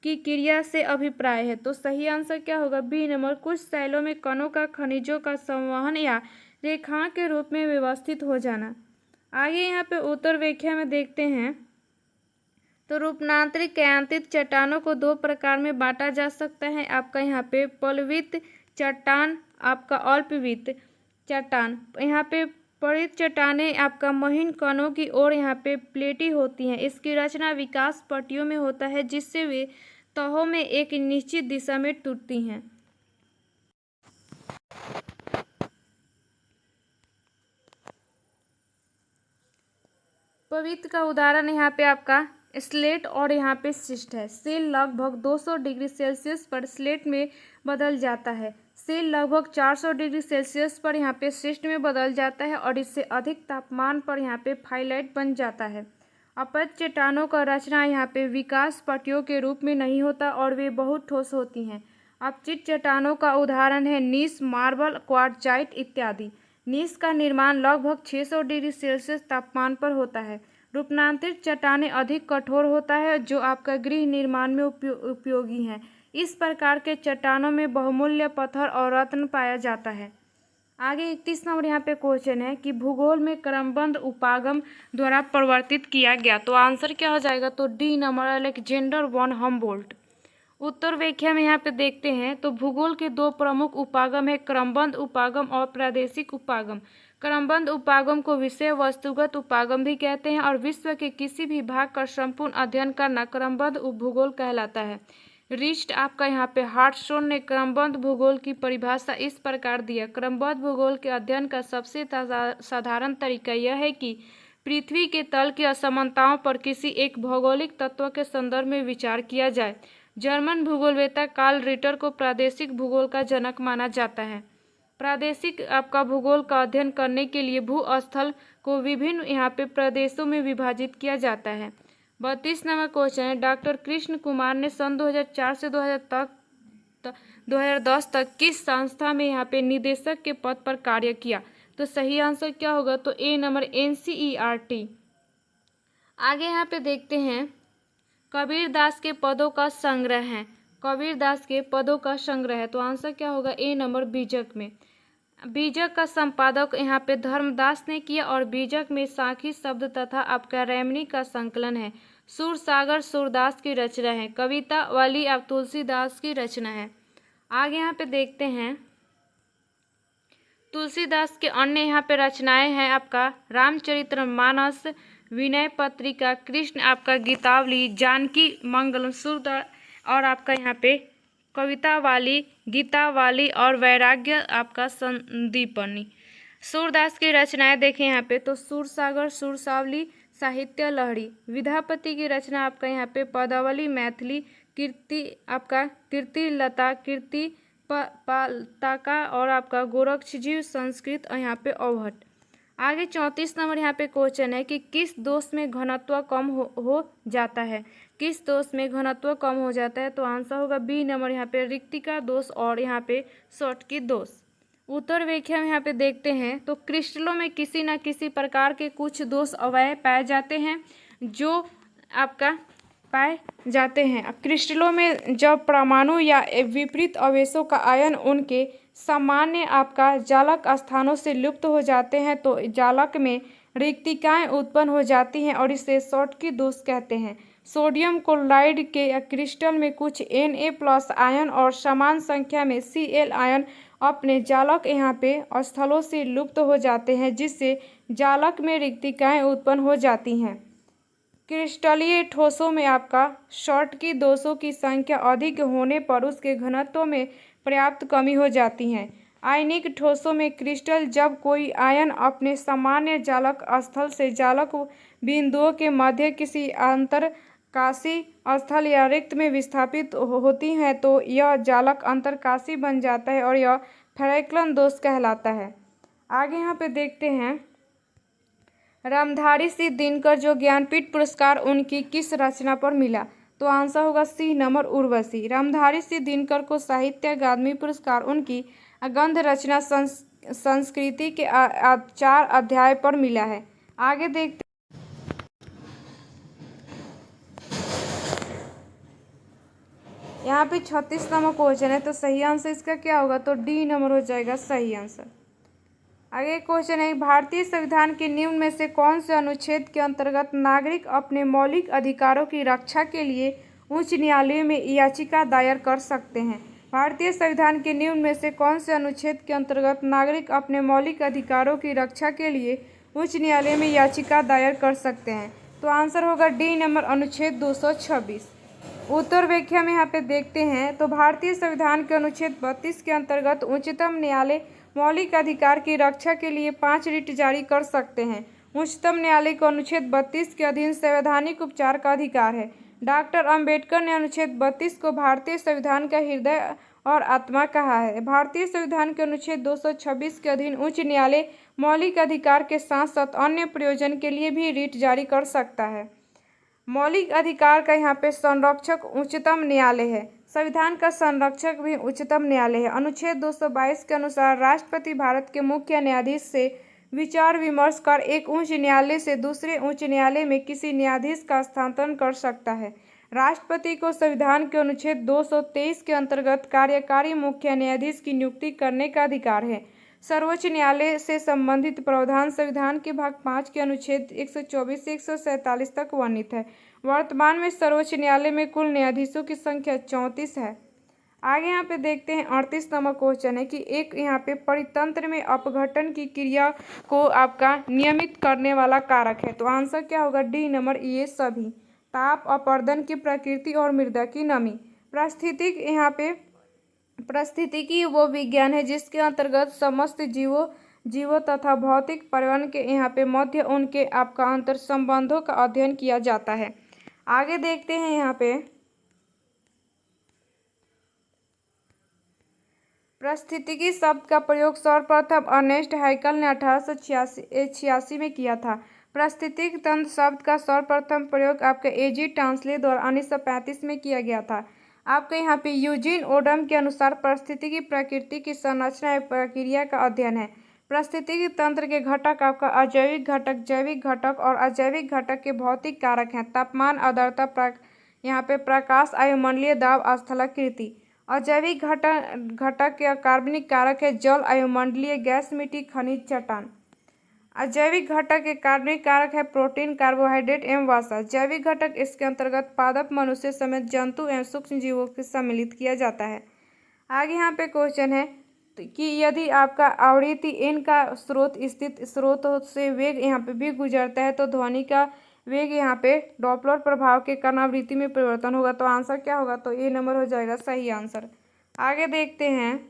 की क्रिया से अभिप्राय है, तो सही आंसर क्या होगा, बी नंबर। कुछ शैलों में कणों का खनिजों का संवहन या रेखा के रूप में व्यवस्थित हो जाना। आगे यहाँ पे उत्तर व्याख्या में देखते हैं तो रूपांतरित क्यांतित चट्टानों को 2 प्रकार में बांटा जा सकता है। आपका यहाँ पे पल्लवित चट्टान, आपका अल्पवित चट्टान। यहाँ पे परित चट्टानें आपका महीन कणों की ओर यहाँ पे प्लेटी होती हैं। इसकी रचना विकास पट्टियों में होता है जिससे वे तहों में एक निश्चित दिशा में टूटती हैं। पवित्र का उदाहरण यहाँ पे आपका स्लेट और यहाँ पे शिस्ट है। सेल लगभग 200 डिग्री सेल्सियस पर स्लेट में बदल जाता है। सेल लगभग 400 डिग्री सेल्सियस पर यहाँ पे शिस्ट में बदल जाता है और इससे अधिक तापमान पर यहाँ पे फाइलाइट बन जाता है। अपच चट्टानों का रचना यहाँ पे विकास पट्टियों के रूप में नहीं होता और वे बहुत ठोस होती हैं। अपचित चट्टानों का उदाहरण है नीस, मार्बल, क्वार्टजाइट इत्यादि। नीस का निर्माण लगभग 600 डिग्री सेल्सियस तापमान पर होता है। रूपांतरित चट्टानें अधिक कठोर होता है जो आपका गृह निर्माण में उपयोगी हैं। इस प्रकार के चट्टानों में बहुमूल्य पत्थर और रत्न पाया जाता है। आगे 31 नंबर यहाँ पे क्वेश्चन है कि भूगोल में क्रमबद्ध उपागम द्वारा परिवर्तित किया गया, तो आंसर क्या हो जाएगा, तो D number Alexander von Humboldt. उत्तर व्याख्या में यहाँ पे देखते हैं तो भूगोल के 2 प्रमुख उपागम है, क्रमबद्ध उपागम और प्रादेशिक उपागम। क्रमबद्ध उपागम को विषय वस्तुगत उपागम भी कहते हैं और विश्व के किसी भी भाग का संपूर्ण अध्ययन करना क्रमबद्ध भूगोल कहलाता है। रिस्ट आपका यहाँ पे हार्टस्टोन ने क्रमबद्ध भूगोल की परिभाषा इस प्रकार दिया। क्रमबद्ध भूगोल के अध्ययन का सबसे साधारण तरीका यह है कि पृथ्वी के तल की असमानताओं पर किसी एक भौगोलिक तत्व के संदर्भ में विचार किया जाए। जर्मन भूगोलवेत्ता कार्ल रिटर को प्रादेशिक भूगोल का जनक माना जाता है। प्रादेशिक आपका भूगोल का अध्ययन करने के लिए भूस्थल को विभिन्न यहाँ पे प्रदेशों में विभाजित किया जाता है। 32 नंबर क्वेश्चन है डॉक्टर कृष्ण कुमार ने सन 2004 से 2010 तक किस संस्था में यहाँ पे निदेशक के पद पर कार्य किया, तो सही आंसर क्या होगा, तो ए नंबर NCERT। आगे यहाँ पे देखते हैं कबीर दास के पदों का संग्रह है। कबीर दास के पदों का संग्रह है, तो आंसर क्या होगा, ए नंबर बीजक में। बीजक का संपादक यहाँ पे धर्मदास ने किया और बीजक में साखी शब्द तथा आपका रैमनी का संकलन है। सूरसागर सूरदास की रचना है। कविता वाली आप तुलसीदास की रचना है। आगे यहाँ पे देखते हैं तुलसीदास के अन्य यहाँ पे रचनाएं हैं आपका रामचरितमानस, विनय पत्रिका, कृष्ण आपका गीतावली, जानकी मंगलम, सूरदास और आपका यहाँ पे कविता वाली, गीता वाली और वैराग्य आपका संदीपनी। सूरदास की रचनाएं देखें यहाँ पे तो सूरसागर, सूरसावली, साहित्य लहरी। विद्यापति की रचना आपका यहाँ पे पदावली, मैथिली, कीर्ति आपका कीर्ति लता, कीर्ति पालताका और आपका गोरक्षजीव संस्कृत और यहाँ पे अवहट। आगे 34 नंबर यहाँ पे क्वेश्चन है कि किस दोष में घनत्व कम हो जाता है। किस दोष में घनत्व कम हो जाता है तो आंसर होगा बी नंबर यहाँ पे रिक्तिका दोष और यहाँ पे शॉर्टकी दोष। उत्तर व्याख्या में यहाँ पे देखते हैं तो क्रिस्टलों में किसी न किसी प्रकार के कुछ दोष अवयव पाए जाते हैं जो आपका पाए जाते हैं। क्रिस्टलों में जब परमाणु या विपरीत आवेशों का आयन उनके सामान्य आपका जालक स्थानों से लुप्त हो जाते हैं तो जालक में रिक्तिकाएं उत्पन्न हो जाती हैं और इसे शॉर्टकी दोष कहते हैं। सोडियम क्लोराइड के क्रिस्टल में कुछ Na+ आयन और समान संख्या में Cl आयन अपने जालक यहाँ पे स्थलों से लुप्त हो जाते हैं जिससे जालक में रिक्तिकाएं उत्पन्न हो जाती हैं। क्रिस्टलीय ठोसों में आपका शॉर्टकी दोषों की संख्या अधिक होने पर उसके घनत्व में पर्याप्त कमी हो जाती है। आयनिक ठोसों में क्रिस्टल जब कोई आयन अपने सामान्य जालक स्थल से जालक बिंदुओं के मध्य किसी अंतरकाशी स्थल या रिक्त में विस्थापित होती हैं तो यह जालक अंतरकाशी बन जाता है और यह फ्रैंकलन दोष कहलाता है। आगे यहाँ पे देखते हैं रामधारी सिंह दिनकर जो ज्ञानपीठ पुरस्कार उनकी किस रचना पर मिला तो आंसर होगा सी नंबर उर्वशी। रामधारी सिंह दिनकर को साहित्य अकादमी पुरस्कार उनकी गद्य रचना संस्कृति के 4 अध्याय पर मिला है। आगे देखते यहाँ पे 36 नंबर क्वेश्चन है तो सही आंसर इसका क्या होगा तो डी नंबर हो जाएगा सही आंसर। आगे क्वेश्चन है भारतीय संविधान के निम्न में से कौन से अनुच्छेद के अंतर्गत नागरिक अपने मौलिक अधिकारों की रक्षा के लिए उच्च न्यायालय में याचिका दायर कर सकते हैं। भारतीय संविधान के निम्न में से कौन से अनुच्छेद के अंतर्गत नागरिक अपने मौलिक अधिकारों की रक्षा के लिए उच्च न्यायालय में याचिका दायर कर सकते हैं तो आंसर होगा डी नंबर अनुच्छेद 226। उत्तर व्याख्या में यहाँ पे देखते हैं तो भारतीय संविधान के अनुच्छेद 32 के अंतर्गत उच्चतम न्यायालय मौलिक अधिकार की रक्षा के लिए 5 रिट जारी कर सकते हैं। उच्चतम न्यायालय को अनुच्छेद 32 के अधीन संवैधानिक उपचार का अधिकार है। डॉक्टर अंबेडकर ने अनुच्छेद 32 को भारतीय संविधान का हृदय और आत्मा कहा है। भारतीय संविधान के अनुच्छेद 226 के अधीन उच्च न्यायालय मौलिक अधिकार के साथ साथ अन्य प्रयोजन के लिए भी रिट जारी कर सकता है। मौलिक अधिकार का यहाँ पे संरक्षक उच्चतम न्यायालय है। संविधान का संरक्षक भी उच्चतम न्यायालय है। अनुच्छेद 222 के अनुसार राष्ट्रपति भारत के मुख्य न्यायाधीश से विचार विमर्श कर एक उच्च न्यायालय से दूसरे उच्च न्यायालय में किसी न्यायाधीश का स्थानांतरण कर सकता है। राष्ट्रपति को संविधान के अनुच्छेद 223 के अंतर्गत कार्यकारी मुख्य न्यायाधीश की नियुक्ति करने का अधिकार है। सर्वोच्च न्यायालय से संबंधित प्रावधान संविधान के भाग 5 के अनुच्छेद 124 से 147 तक वर्णित है। वर्तमान में सर्वोच्च न्यायालय में कुल न्यायाधीशों की संख्या 34 है। आगे यहाँ पे देखते हैं 38 नंबर क्वेश्चन है कि एक यहाँ पे परितंत्र में अपघटन की क्रिया को आपका नियमित करने वाला कारक है तो आंसर क्या होगा डी नंबर ये सभी। ताप, अपरदन की प्रकृति और मृदा की नमी। पारिस्थितिकी वो विज्ञान है जिसके अंतर्गत समस्त जीवों तथा भौतिक पर्यावरण के यहाँ पे मध्य उनके आपका अंतर संबंधों का अध्ययन किया जाता है। आगे देखते हैं यहाँ पे पारिस्थितिकी शब्द का प्रयोग सर्वप्रथम अर्नेस्ट हैकल ने 1886 में किया था। पारिस्थितिक तंत्र शब्द का सर्वप्रथम प्रयोग आपके एजी टांसले द्वारा 1935 में किया गया था। आपके यहाँ पे यूजीन ओडम के अनुसार पारिस्थितिकी प्रकृति की संरचना एवं प्रक्रिया का अध्ययन है। पारिस्थितिकी तंत्र के घटक आपका अजैविक घटक, जैविक घटक और अजैविक घटक के भौतिक कारक हैं। तापमान, आर्द्रता, यहाँ पे प्रकाश, वायुमंडलीय दाब, स्थलाकृति। अजैविक घटक या कार्बनिक कारक है जल, वायुमंडलीय गैस, मिट्टी, खनिज, चट्टान। अजैविक घटक के कार्बनिक कारक है प्रोटीन, कार्बोहाइड्रेट एवं वसा। जैविक घटक इसके अंतर्गत पादप, मनुष्य समेत जंतु एवं सूक्ष्म जीवों को सम्मिलित किया जाता है। आगे यहाँ पे क्वेश्चन है कि यदि आपका आवृत्ति n का स्रोत स्थित स्रोतों से वेग यहाँ पे भी गुजरता है तो ध्वनि का वेग यहाँ पे डॉपलर प्रभाव के कारण आवृत्ति में परिवर्तन होगा। तो आंसर क्या होगा? तो ए नंबर हो जाएगा सही आंसर। आगे देखते हैं,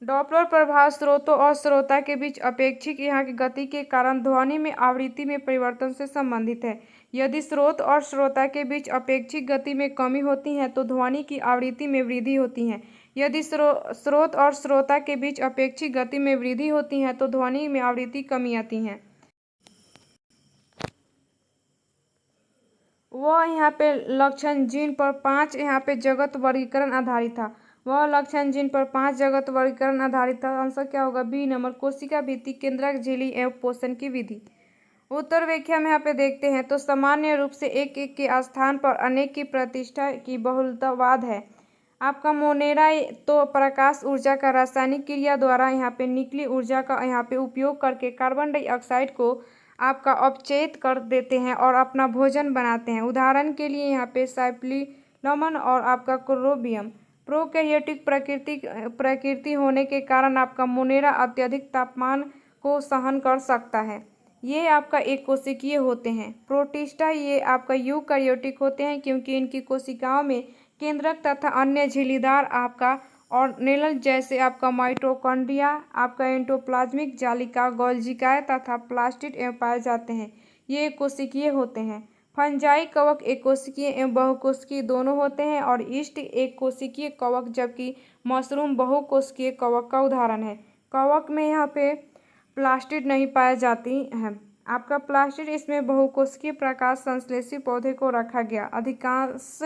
डॉपलर प्रभाव स्रोतों और श्रोता के बीच अपेक्षिक यहाँ की गति के कारण ध्वनि में आवृत्ति में परिवर्तन से संबंधित है। यदि स्रोत और श्रोता के बीच अपेक्षिक गति में कमी होती है तो ध्वनि की आवृत्ति में वृद्धि होती है। यदि स्रोत और श्रोता के बीच अपेक्षिक गति में वृद्धि होती है तो ध्वनि में आवृत्ति कमी आती है। वह यहाँ पे लक्षण जिन पर 5 यहाँ पे जगत वर्गीकरण आधारित था। वह लक्षण जिन पर 5 जगत वर्गीकरण आधारित था। आंसर क्या होगा? बी नंबर, कोशिका भित्ति, केंद्रक झिल्ली एवं पोषण की विधि। उत्तर व्याख्या में यहाँ पे देखते हैं तो सामान्य रूप से एक एक के स्थान पर अनेक की प्रतिष्ठा की बहुलतावाद है। आपका मोनेरा तो प्रकाश ऊर्जा का रासायनिक क्रिया द्वारा यहाँ पे निकली ऊर्जा का यहाँ पे उपयोग करके कार्बन डाइऑक्साइड को आपका अपचयित कर देते हैं और अपना भोजन बनाते हैं। उदाहरण के लिए यहाँ पे साइप्लिलमन और आपका क्रोबियम। प्रोकैरियोटिक प्रकृति होने के कारण आपका मोनेरा अत्यधिक तापमान को सहन कर सकता है। ये आपका एक कोशिकीय होते हैं। प्रोटिस्टा ये आपका यूकैरियोटिक होते हैं क्योंकि इनकी कोशिकाओं में केंद्रक तथा अन्य झिल्लीदार आपका ऑर्गेनेल जैसे आपका माइटोकॉन्ड्रिया, आपका एंडोप्लाज्मिक जालिका, गोल्जिकाएं तथा प्लास्टिड एवं पाए जाते हैं। ये एक कोशिकीय होते हैं। फंजाई कवक एक कोशिकीय एवं बहुकोशिकीय दोनों होते हैं और ईस्ट एक कोशिकीय कवक जबकि मशरूम बहुकोशिकीय कवक का उदाहरण है। कवक में यहाँ पे प्लास्टिड नहीं पाए जाती हैं। आपका प्लास्टिड इसमें बहुकोशिकीय प्रकाश संश्लेषी पौधे को रखा गया। अधिकांश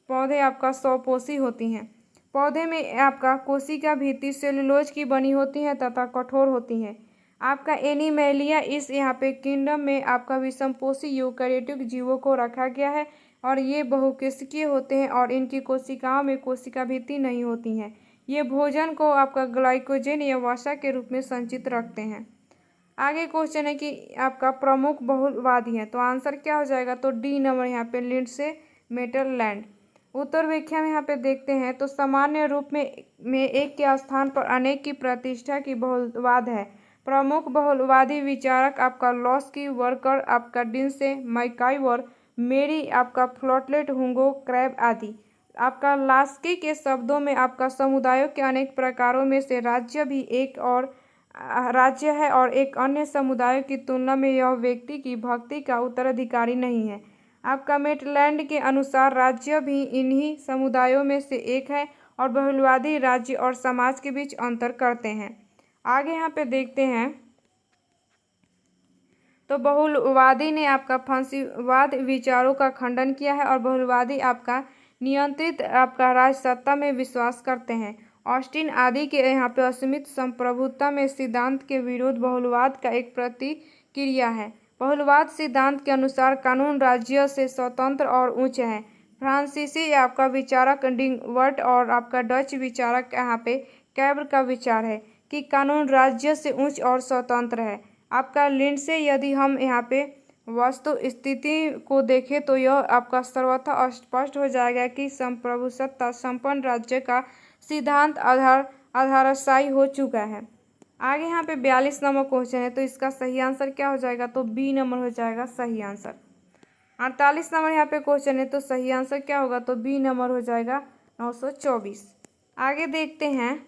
पौधे आपका स्वपोषी होती हैं। पौधे में आपका कोशिका भित्ति सेलुलोज की बनी होती है तथा कठोर होती हैं। आपका एनिमैलिया इस यहाँ पे किंगडम में आपका विषमपोषी यूकैरियोटिक जीवों को रखा गया है और ये बहुकोशिकीय होते हैं और इनकी कोशिकाओं में कोशिका भित्ति नहीं होती हैं। ये भोजन को आपका ग्लाइकोजन या वसा के रूप में संचित रखते हैं। आगे क्वेश्चन है कि आपका प्रमुख बहुलवादी है तो आंसर क्या हो जाएगा? तो डी नंबर यहाँ पे लिंडसे मेटरलैंड। उत्तर व्याख्या में यहाँ पे देखते हैं तो सामान्य रूप में एक के स्थान पर अनेक की प्रतिष्ठा की बहुलवाद है। प्रमुख बहुलवादी विचारक आपका लॉस्की, वर्कर, आपका डिन्से, मैकाइवर, मेरी, आपका फ्लोटलेट, हुंगो, क्रैब आदि। आपका लास्की के शब्दों में आपका समुदायों के अनेक प्रकारों में से राज्य भी एक और राज्य है और एक अन्य समुदायों की तुलना में यह व्यक्ति की भक्ति का उत्तराधिकारी नहीं है। आपका मेटलैंड के अनुसार राज्य भी इन्हीं समुदायों में से एक है और बहुलवादी राज्य और समाज के बीच अंतर करते हैं। आगे यहाँ पे देखते हैं तो बहुलवादी ने आपका फंसीवाद विचारों का खंडन किया है और बहुलवादी आपका नियंत्रित आपका राज सत्ता में विश्वास करते हैं। ऑस्टिन आदि के यहाँ पे असीमित संप्रभुता में सिद्धांत के विरुद्ध बहुलवाद का एक प्रतिक्रिया है। बहुलवाद सिद्धांत के अनुसार कानून राज्य से स्वतंत्र और उच्च है। फ्रांसीसी आपका विचारक डिंगवर्ट और आपका डच विचारक यहाँ पे कैब्र का विचार है कि कानून राज्य से उच्च और स्वतंत्र है। आपका लिंडसे यदि हम यहाँ पे वस्तु स्थिति को देखें तो यह आपका सर्वथा स्पष्ट हो जाएगा कि संप्रभुसत्ता संपन्न राज्य का सिद्धांत आधारशाही हो चुका है। आगे यहाँ पे 42 नंबर क्वेश्चन है तो इसका सही आंसर क्या हो जाएगा? तो बी नंबर हो जाएगा सही आंसर। 48 नंबर यहाँ पे क्वेश्चन है तो सही आंसर क्या होगा? तो बी नंबर हो जाएगा 924। आगे देखते हैं,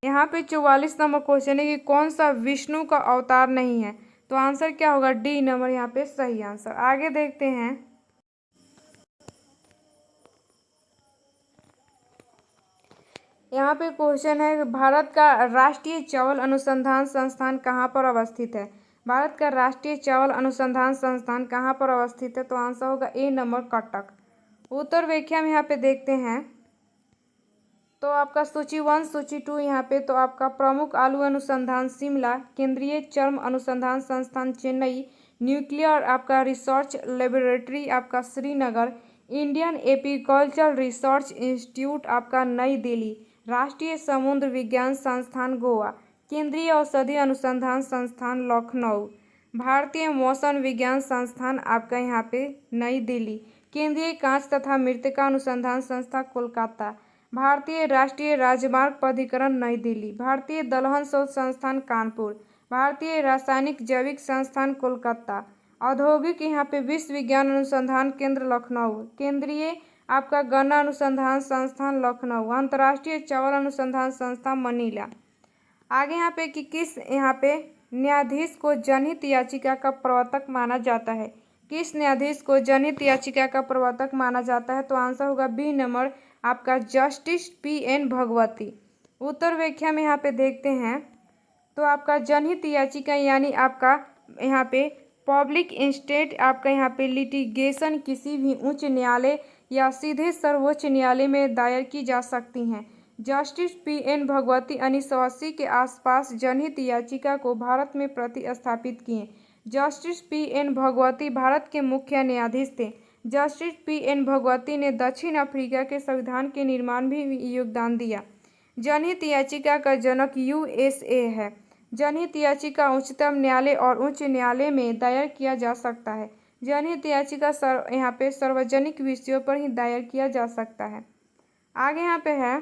यहाँ पे 44 नंबर क्वेश्चन है कि कौन सा विष्णु का अवतार नहीं है? तो आंसर क्या होगा? डी नंबर यहाँ पे सही आंसर। आगे देखते हैं, यहाँ पे क्वेश्चन है भारत का राष्ट्रीय चावल अनुसंधान संस्थान कहाँ पर अवस्थित है? भारत का राष्ट्रीय चावल अनुसंधान संस्थान कहाँ पर अवस्थित है? तो आंसर होगा ए नंबर कटक। उत्तर व्याख्या में यहाँ पे देखते हैं तो आपका सूची 1 सूची 2 यहाँ पे तो आपका प्रमुख आलू अनुसंधान शिमला, केंद्रीय चर्म अनुसंधान संस्थान चेन्नई, न्यूक्लियर आपका रिसर्च लेबोरेटरी आपका Srinagar, Indian apiculture research institute आपका नई दिल्ली, राष्ट्रीय समुद्र विज्ञान संस्थान गोवा, केंद्रीय औषधि अनुसंधान संस्थान लखनऊ, भारतीय मौसम विज्ञान संस्थान आपका यहाँ पे नई दिल्ली, केंद्रीय कांच तथा मृत्तिका अनुसंधान संस्थान कोलकाता, भारतीय राष्ट्रीय राजमार्ग प्राधिकरण नई दिल्ली, भारतीय दलहन शोध संस्थान कानपुर, भारतीय रासायनिक जैविक संस्थान कोलकाता, औद्योगिक यहाँ पे विश्व विज्ञान अनुसंधान केंद्र लखनऊ, केंद्रीय आपका गन्ना अनुसंधान संस्थान लखनऊ, अंतर्राष्ट्रीय चावल अनुसंधान संस्थान मनीला। आगे यहाँ पे कि किस यहाँ पे न्यायाधीश को जनहित याचिका का प्रवर्तक माना जाता है, किस न्यायाधीश को जनहित याचिका का प्रवर्तक माना जाता है, तो आंसर होगा बी नंबर आपका जस्टिस पी.एन. भगवती। उत्तर व्याख्या में यहाँ पे देखते हैं तो आपका जनहित याचिका यानी आपका यहाँ पे पब्लिक इंस्टेट आपका यहाँ पे लिटिगेशन किसी भी उच्च न्यायालय या सीधे सर्वोच्च न्यायालय में दायर की जा सकती हैं। Justice PN. भगवती 1980 के आसपास जनहित याचिका को भारत में प्रतिस्थापित किए। Justice PN. भगवती भारत के मुख्य न्यायाधीश थे। Justice PN. भगवती ने दक्षिण अफ्रीका के संविधान के निर्माण में भी योगदान दिया। जनहित याचिका का जनक यूएसए है। जनहित याचिका उच्चतम न्यायालय और उच्च न्यायालय में दायर किया जा सकता है। जनहित याचिका यहाँ पे सार्वजनिक विषयों पर ही दायर किया जा सकता है। आगे यहाँ पे है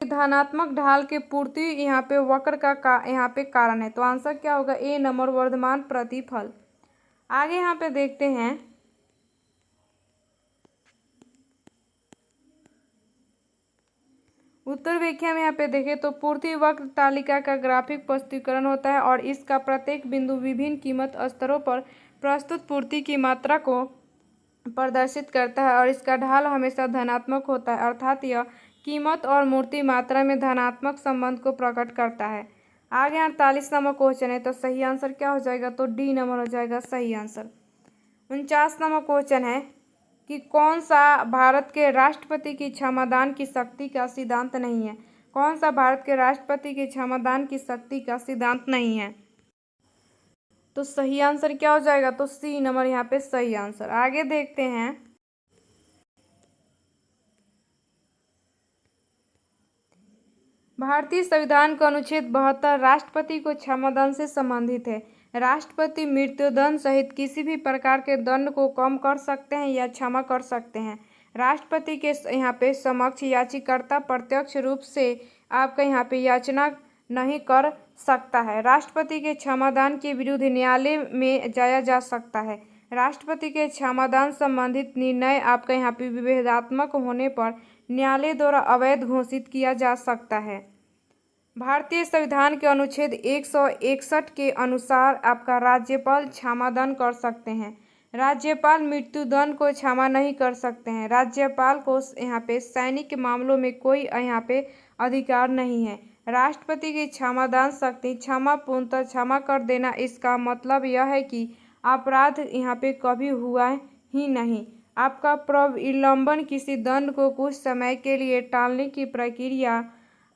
धनात्मक ढाल के पूर्ति यहाँ पे वक्र का यहाँ पे कारण है, तो आंसर क्या होगा ए नंबर वर्धमान प्रतिफल। आगे यहाँ पे देखते हैं उत्तर व्याख्या में यहाँ पे देखें तो पूर्ति वक्र तालिका का ग्राफिक प्रस्तुतीकरण होता है और इसका प्रत्येक बिंदु विभिन्न कीमत स्तरों पर प्रस्तुत पूर्ति की मात्रा को प्रदर्शित करता है और इसका ढाल हमेशा धनात्मक होता है, अर्थात यह कीमत और मूर्ति मात्रा में धनात्मक संबंध को प्रकट करता है। आगे 48 नंबर क्वेश्चन है, तो सही आंसर क्या हो जाएगा, तो डी नंबर हो जाएगा सही आंसर। 49 नंबर क्वेश्चन है कि कौन सा भारत के राष्ट्रपति की क्षमादान की शक्ति का सिद्धांत नहीं है, कौन सा भारत के राष्ट्रपति की क्षमादान की शक्ति का सिद्धांत नहीं है, तो सही आंसर क्या हो जाएगा, तो सी नंबर यहाँ पे सही आंसर। आगे देखते हैं भारतीय संविधान का अनुच्छेद 72 राष्ट्रपति को क्षमादान से संबंधित है। राष्ट्रपति मृत्युदंड सहित किसी भी प्रकार के दंड को कम कर सकते हैं या क्षमा कर सकते हैं। राष्ट्रपति के यहाँ पे समक्ष याचिकाकर्ता प्रत्यक्ष रूप से आपका यहाँ पे याचना नहीं कर सकता है। राष्ट्रपति के क्षमादान के विरुद्ध न्यायालय में जाया जा सकता है। राष्ट्रपति के क्षमादान संबंधित निर्णय आपका यहाँ पे विभेदात्मक होने पर न्यायालय द्वारा अवैध घोषित किया जा सकता है। भारतीय संविधान के अनुच्छेद 161 के अनुसार आपका राज्यपाल क्षमादान कर सकते हैं। राज्यपाल मृत्युदंड को क्षमा नहीं कर सकते हैं। राज्यपाल को यहाँ पे सैनिक मामलों में कोई यहाँ पे अधिकार नहीं है। राष्ट्रपति की क्षमादान शक्ति क्षमा पूर्णतः क्षमा कर देना, इसका मतलब यह है कि अपराध यहाँ पे कभी हुआ ही नहीं। आपका प्रविलंबन किसी दंड को कुछ समय के लिए टालने की प्रक्रिया।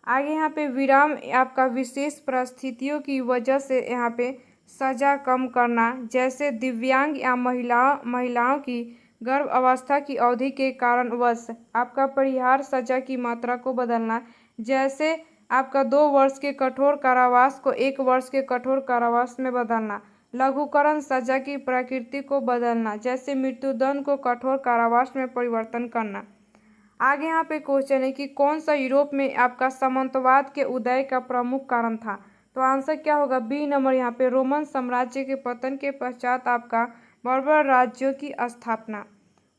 आगे यहाँ पे विराम आपका विशेष परिस्थितियों की वजह से यहाँ पे सजा कम करना, जैसे दिव्यांग या महिलाओं की गर्भ अवस्था की अवधि के कारणवश आपका परिहार सजा की मात्रा को बदलना, जैसे आपका 2 वर्ष के कठोर कारावास को 1 वर्ष के कठोर कारावास में बदलना। लघुकरण सजा की प्रकृति को बदलना, जैसे मृत्युदंड को कठोर कारावास में परिवर्तन करना। आगे यहाँ पे क्वेश्चन है कि कौन सा यूरोप में आपका सामंतवाद के उदय का प्रमुख कारण था, तो आंसर क्या होगा, बी नंबर यहाँ पे रोमन साम्राज्य के पतन के पश्चात आपका बर्बर राज्यों की स्थापना।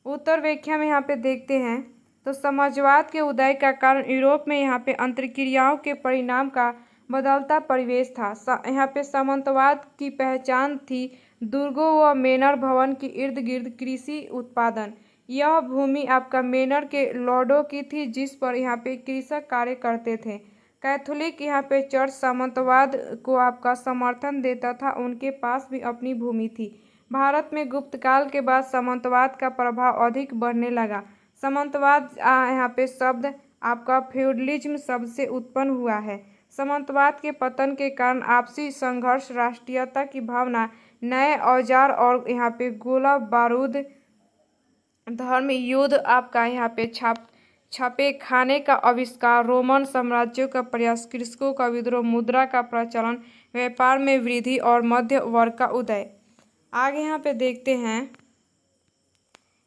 उत्तर व्याख्या में यहाँ पे देखते हैं तो समाजवाद के उदय का कारण यूरोप में यहाँ पे अंतर्क्रियाओं के परिणाम का बदलता परिवेश था। यहाँ पे सामंतवाद की पहचान थी दुर्गों व मेनर भवन के इर्द गिर्द कृषि उत्पादन। यह भूमि आपका मेनर के लॉर्डों की थी, जिस पर यहाँ पे कृषक कार्य करते थे। कैथोलिक यहाँ पे चर्च सामंतवाद को आपका समर्थन देता था, उनके पास भी अपनी भूमि थी। भारत में गुप्त काल के बाद सामंतवाद का प्रभाव अधिक बढ़ने लगा। सामंतवाद यहाँ पे शब्द आपका फ्यूडलिज्म शब्द से उत्पन्न हुआ है। सामंतवाद के पतन के कारण आपसी संघर्ष, राष्ट्रीयता की भावना, नए औजार और यहाँ पे गोला बारूद धर्म युद्ध आपका यहाँ पे छापे खाने का आविष्कार, रोमन साम्राज्य का प्रयास, कृषकों का विद्रोह, मुद्रा का प्रचलन, व्यापार में वृद्धि और मध्य वर्ग का उदय। आगे यहाँ पे देखते हैं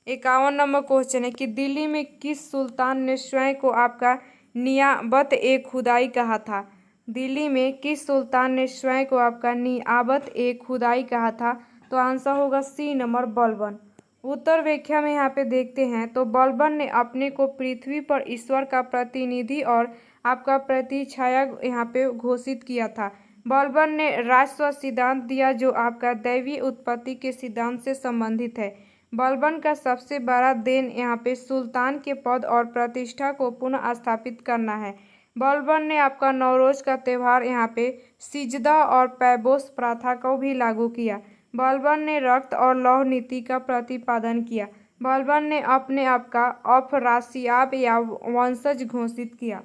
51 नंबर क्वेश्चन है कि दिल्ली में किस सुल्तान ने स्वयं को आपका नियाबत ए खुदाई कहा था। दिल्ली में किस सुल्तान ने स्वयं को आपका नियाबत ए खुदाई कहा था। तो आंसर होगा सी नंबर बलबन। उत्तर व्याख्या में यहाँ पे देखते हैं तो बलबन ने अपने को पृथ्वी पर ईश्वर का प्रतिनिधि और आपका प्रतिछाया यहाँ पे घोषित किया था। बलबन ने राजस्व सिद्धांत दिया जो आपका दैवीय उत्पत्ति के सिद्धांत से संबंधित है। बलबन का सबसे बड़ा देन यहाँ पे सुल्तान के पद और प्रतिष्ठा को पुनः स्थापित करना है। बलबन ने आपका नौरोज का त्यौहार यहाँ पे सिजदा और पैबोस प्रथा को भी लागू किया। बलबन ने रक्त और लौह नीति का प्रतिपादन किया। बलबन ने अपने आप का अफरासियाब या वंशज घोषित किया।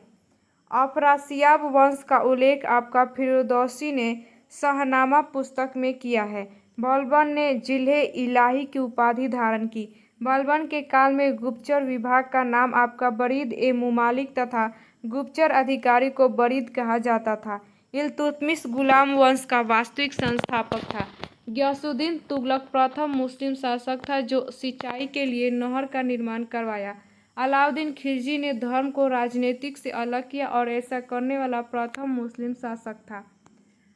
अफरासियाब वंश का उल्लेख आपका फिरदौसी ने शाहनामा पुस्तक में किया है। बलबन ने जिले इलाही की उपाधि धारण की। बलबन के काल में गुप्तचर विभाग का नाम आपका बरीद ए मुमालिक तथा गुप्तचर अधिकारी को बरीद कहा जाता था। इल्तुतमिश गुलाम वंश का वास्तविक संस्थापक था। गयासुद्दीन तुगलक प्रथम मुस्लिम शासक था जो सिंचाई के लिए नहर का निर्माण करवाया। अलाउद्दीन खिलजी ने धर्म को राजनीतिक से अलग किया और ऐसा करने वाला प्रथम मुस्लिम शासक था।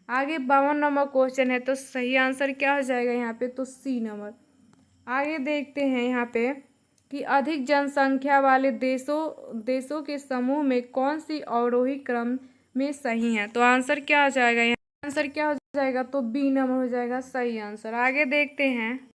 आगे 52 नंबर क्वेश्चन है तो सही आंसर क्या हो जाएगा यहाँ पे तो सी नंबर। आगे देखते हैं यहाँ पे कि अधिक जनसंख्या वाले देशों के समूह में कौन सी अवरोही क्रम में सही है। तो आंसर क्या हो जाएगा यहाँ, आंसर क्या हो जाएगा तो बी नंबर हो जाएगा सही आंसर। आगे देखते हैं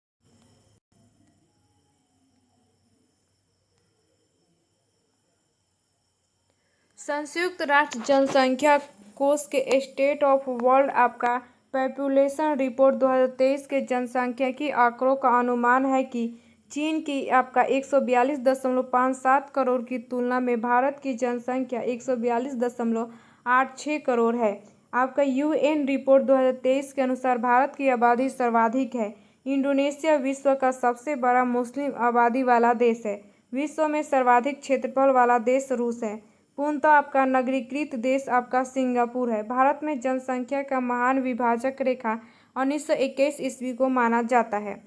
संयुक्त राष्ट्र जनसंख्या कोष के स्टेट ऑफ वर्ल्ड आपका पॉपुलेशन रिपोर्ट 2023 के जनसंख्यिकी आंकड़ों का अनुमान है कि चीन की आपका 142.57 करोड़ की तुलना में भारत की जनसंख्या 142.86 करोड़ है। आपका यूएन रिपोर्ट 2023 के अनुसार भारत की आबादी सर्वाधिक है। इंडोनेशिया विश्व का सबसे बड़ा मुस्लिम आबादी वाला देश है। विश्व में सर्वाधिक क्षेत्रफल वाला देश रूस है। पूर्णतः आपका नगरीकृत देश आपका सिंगापुर है। भारत में जनसंख्या का महान विभाजक रेखा 1921 ईस्वी को माना जाता है।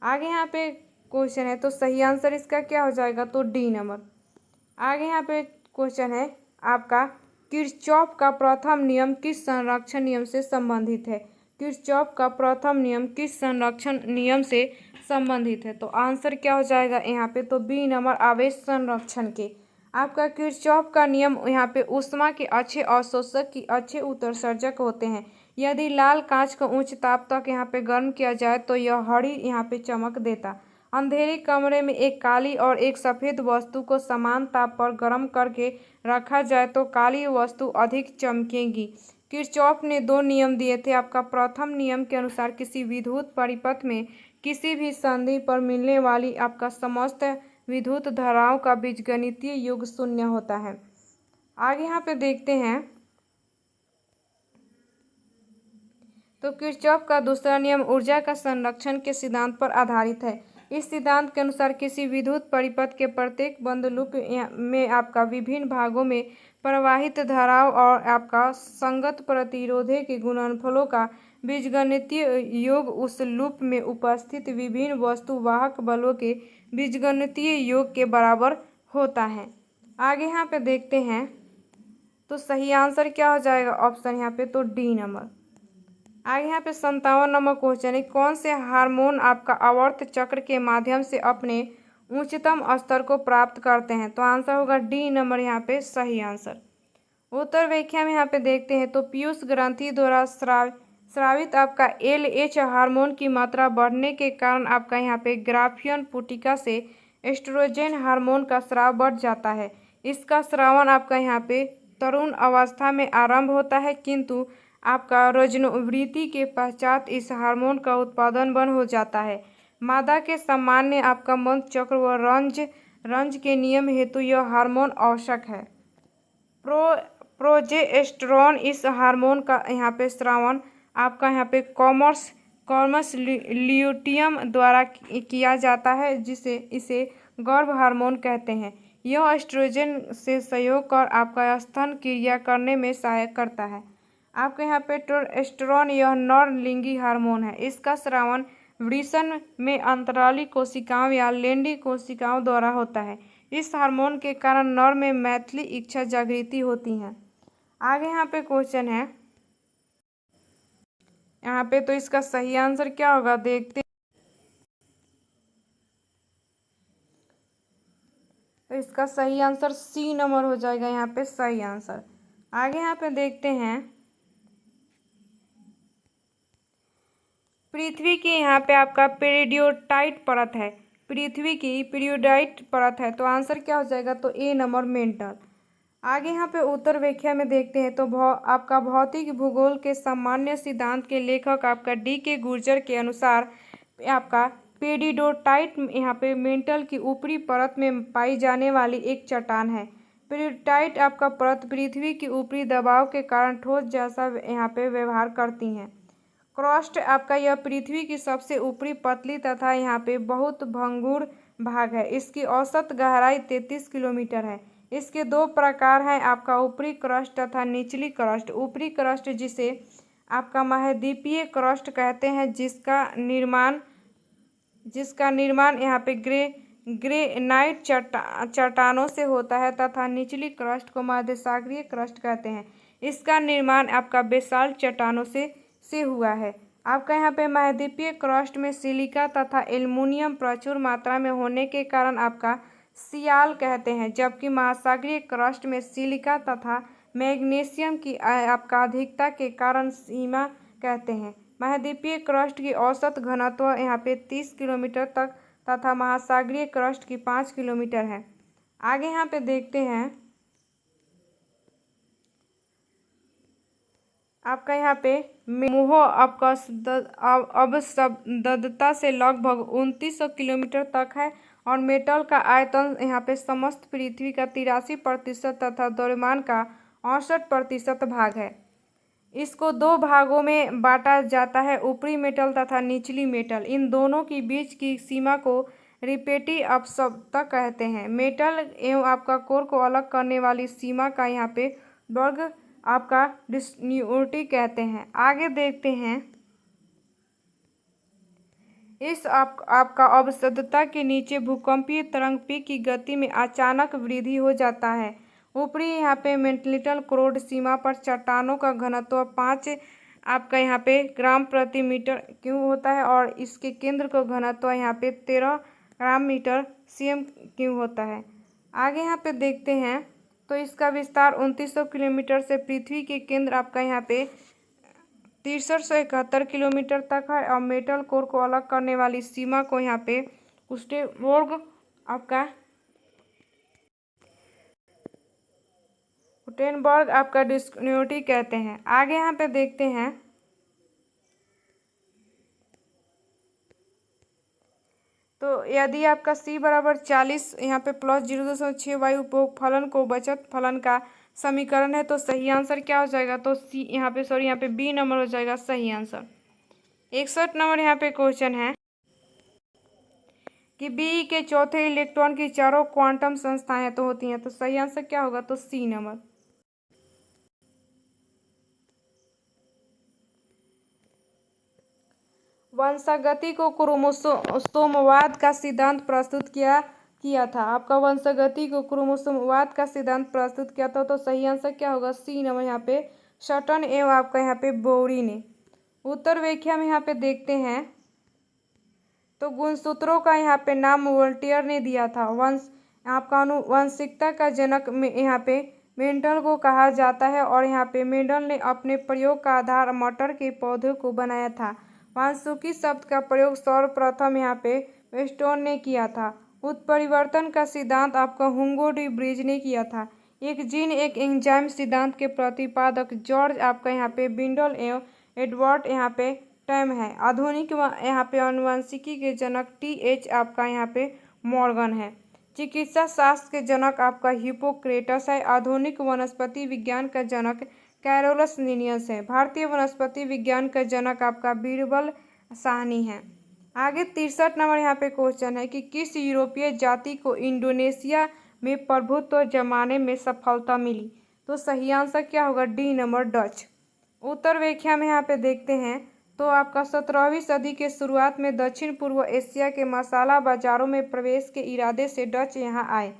आगे यहाँ पे क्वेश्चन है तो सही आंसर इसका क्या हो जाएगा तो डी नंबर। आगे यहाँ पे क्वेश्चन है आपका किरचॉफ का प्रथम नियम किस संरक्षण नियम से संबंधित है। किरचॉफ का प्रथम नियम किस संरक्षण नियम से संबंधित है। तो आंसर क्या हो जाएगा यहाँ पे तो बी नंबर आवेश संरक्षण के। आपका किरचॉफ का नियम यहाँ पे ऊष्मा के अच्छे अवशोषक की अच्छे उत्सर्जक होते हैं। यदि लाल कांच को उच्च ताप तक यहाँ पे गर्म किया जाए तो यह हरी यहाँ पे चमक देता। अंधेरे कमरे में एक काली और एक सफ़ेद वस्तु को समान ताप पर गर्म करके रखा जाए तो काली वस्तु अधिक चमकेगी। किरचॉफ ने 2 नियम दिए थे। आपका प्रथम नियम के अनुसार किसी विद्युत परिपथ में किसी भी संधि पर मिलने वाली आपका समस्त विद्युत धाराओं का बीजगणितीय योग 0 होता है। आगे यहाँ पे देखते हैं तो किरचॉफ का दूसरा नियम ऊर्जा का संरक्षण के सिद्धांत पर आधारित है। इस सिद्धांत के अनुसार किसी विद्युत परिपथ के प्रत्येक बंद लूप में आपका विभिन्न भागों में प्रवाहित धाराओं और आपका संगत प्रतिरोधे के गुणनफलों का बीजगणितीय योग उस लूप में उपस्थित विभिन्न वस्तुवाहक बलों के बीजगणितीय योग के बराबर होता है। आगे यहाँ पे देखते हैं तो सही आंसर क्या हो जाएगा ऑप्शन यहाँ पे तो डी नंबर। आगे यहाँ पे 57 नंबर क्वेश्चन है कौन से हार्मोन आपका आवर्त चक्र के माध्यम से अपने उच्चतम स्तर को प्राप्त करते हैं। तो आंसर होगा डी नंबर यहाँ पे सही आंसर। उत्तर व्याख्या में यहाँ पे देखते हैं तो पीयूष ग्रंथि द्वारा स्रावित आपका LH हार्मोन की मात्रा बढ़ने के कारण आपका यहाँ पे ग्राफियन पुटिका से एस्ट्रोजन हार्मोन का स्राव बढ़ जाता है। इसका स्रावन आपका यहाँ पे तरुण अवस्था में आरंभ होता है किंतु आपका रजोनिवृत्ति के पश्चात इस हार्मोन का उत्पादन बंद हो जाता है। मादा के सामान्य आपका मंत्र चक्र व रंज के नियम हेतु यह हार्मोन आवश्यक है। प्रोजेस्टेरोन इस हार्मोन का यहाँ पे स्रावन आपका यहाँ पे कॉमर्स कॉर्पस ल्यूटियम द्वारा किया जाता है, जिसे इसे गर्भ हार्मोन कहते हैं। यह एस्ट्रोजन से सहयोग कर आपका स्तन क्रिया करने में सहायक करता है। आपके यहाँ पे टेस्टोस्टेरोन यह नर लिंगी हार्मोन है। इसका स्रावन वृषण में अंतराली कोशिकाओं या लेंडी कोशिकाओं द्वारा होता है। इस हार्मोन के कारण नर में मैथिली इच्छा जागृति होती है। आगे यहाँ पे क्वेश्चन है, यहाँ पे तो इसका सही आंसर क्या होगा देखते। तो इसका सही आंसर सी नंबर हो जाएगा यहाँ पे सही आंसर। आगे यहाँ पे देखते हैं, पृथ्वी के यहाँ पे आपका पेरियोडाइट परत है। पृथ्वी की पेरियोडाइट परत है, तो आंसर क्या हो जाएगा, तो ए नंबर मेंटल। आगे यहाँ पे उत्तर व्याख्या में देखते हैं, तो आपका भौतिक भूगोल के सामान्य सिद्धांत के लेखक आपका डी.के. गुर्जर के अनुसार आपका पेरियोडाइट यहाँ पे मेंटल की ऊपरी परत में पाई जाने वाली एक चट्टान है। पेरियोडाइट आपका परत पृथ्वी की ऊपरी दबाव के कारण ठोस जैसा यहाँ पे व्यवहार करती हैं। क्रस्ट आपका यह पृथ्वी की सबसे ऊपरी पतली तथा यहाँ पे बहुत भंगुर भाग है। इसकी औसत गहराई 33 किलोमीटर है। इसके दो प्रकार हैं, आपका ऊपरी क्रस्ट तथा निचली क्रस्ट। ऊपरी क्रस्ट जिसे आपका महाद्वीपीय क्रस्ट कहते हैं, जिसका निर्माण यहाँ पे ग्रेनाइट चट्टानों से होता है, तथा निचली क्रस्ट को महासागरीय क्रस्ट कहते हैं। इसका निर्माण आपका बेसाल्ट चट्टानों से हुआ है। आपका यहाँ पे महाद्वीपीय क्रस्ट में सिलिका तथा एल्युमिनियम प्रचुर मात्रा में होने के कारण आपका सियाल कहते हैं, जबकि महासागरीय क्रस्ट में सिलिका तथा मैग्नीशियम की आपका अधिकता के कारण सीमा कहते हैं। महाद्वीपीय क्रस्ट की औसत घनत्व यहाँ पे 30 किलोमीटर तक तथा महासागरीय क्रस्ट की 5 किलोमीटर है। आगे यहाँ पे देखते हैं, आपका यहाँ पे मोह आपका अवशब्दता से लगभग 2900 किलोमीटर तक है और मेटल का आयतन यहाँ पे समस्त पृथ्वी का 83% तथा द्रव्यमान का 68% भाग है। इसको दो भागों में बांटा जाता है, ऊपरी मेटल तथा निचली मेटल। इन दोनों के बीच की सीमा को रिपेटिव अवशब्दता कहते हैं। मेटल एवं आपका कोर को अलग करने वाली सीमा का यहाँ पे वर्ग आपका डिस्कन्टिन्यूटी कहते हैं। आगे देखते हैं, इस आपका अवशब्दता के नीचे भूकंपीय तरंग पी की गति में अचानक वृद्धि हो जाता है। ऊपरी यहाँ पे मेंटलिटल क्रोड सीमा पर चट्टानों का घनत्व 5 आपका यहाँ पे ग्राम प्रति मीटर क्यूब होता है और इसके केंद्र का घनत्व यहाँ पे 13 ग्राम मीटर सीएम क्यूब होता है। आगे यहाँ पे देखते हैं, तो इसका विस्तार 2900 किलोमीटर से पृथ्वी के केंद्र आपका यहाँ पे 6371 किलोमीटर तक है और मेटल कोर को अलग करने वाली सीमा को यहाँ पे गुटेनबर्ग आपका डिस्कन्टिन्यूटी कहते हैं। आगे यहाँ पे देखते हैं, तो यदि आपका C बराबर 40 यहाँ पे प्लस 0.6 वायु उपभोग फलन को बचत फलन का समीकरण है, तो सही आंसर क्या हो जाएगा, तो यहाँ पे बी नंबर हो जाएगा सही आंसर। 61 नंबर यहाँ पे क्वेश्चन है कि बी के चौथे इलेक्ट्रॉन की चारों क्वांटम संस्थाएं तो होती हैं, तो सही आंसर क्या होगा, तो सी नंबर। वंशागति को क्रोमोसोमवाद का सिद्धांत प्रस्तुत किया था। आपका वंशागति को क्रोमोसोमवाद का सिद्धांत प्रस्तुत किया था, तो सही आंसर क्या होगा, सी नंबर यहाँ पे शटन एवं आपका यहाँ पे बोरी ने। उत्तर व्याख्या में यहाँ पे देखते हैं, तो गुणसूत्रों का यहाँ पे नाम वोल्टेयर ने दिया था। आपका आनुवंशिकता का जनक में यहाँ पे मेंडल को कहा जाता है और यहाँ पे मेंडल ने अपने प्रयोग का आधार मटर के पौधे को बनाया था। वांसुकी शब्द का प्रयोग सर्वप्रथम यहाँ पे वेस्टोन ने किया था। उत्परिवर्तन का सिद्धांत आपका हुगो डी ब्रिज ने किया था। एक जीन एक एंजाइम सिद्धांत के प्रतिपादक जॉर्ज आपका यहाँ पे बिंडल एवं एडवर्ड यहाँ पे टैम है। आधुनिक यहाँ पे आनुवंशिकी के जनक TH आपका यहाँ पे मॉर्गन है। चिकित्सा शास्त्र के जनक आपका हिप्पोक्रेटस है। आधुनिक वनस्पति विज्ञान का जनक कैरोलस लिनियस है। भारतीय वनस्पति विज्ञान का जनक आपका बीरबल साहनी है। आगे 63 नंबर यहाँ पे क्वेश्चन है कि किस यूरोपीय जाति को इंडोनेशिया में प्रभुत्व जमाने में सफलता मिली? तो सही आंसर क्या होगा? D number, Dutch. उत्तर व्याख्या में यहाँ पे देखते हैं तो आपका 17वीं सदी के शुरुआत में दक्षिण पूर्व एशिया के मसाला बाजारों में प्रवेश के इरादे से डच यहाँ आए।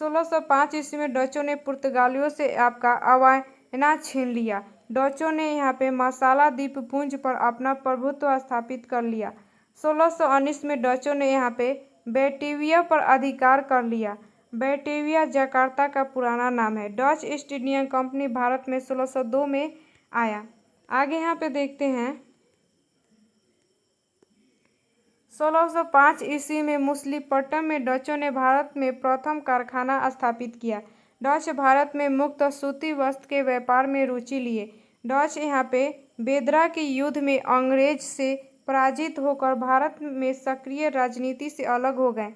1605 ईस्वी में डचों ने पुर्तगालियों से आपका अवायना छीन लिया। डचों ने यहाँ पे मसाला द्वीपपुंज पर अपना प्रभुत्व स्थापित कर लिया। 1619 में डचों ने यहाँ पे बैटेविया पर अधिकार कर लिया। बैटेविया जकार्ता का पुराना नाम है। Dutch east India company Bharat में 1602 में आया। आगे यहाँ पे देखते हैं 1605 ईस्वी में मछलीपट्टनम में डचों ने भारत में प्रथम कारखाना स्थापित किया। डच भारत में मुक्त सूती वस्त्र के व्यापार में रुचि लिए। डच यहाँ पे बेदरा के युद्ध में अंग्रेज से पराजित होकर भारत में सक्रिय राजनीति से अलग हो गए।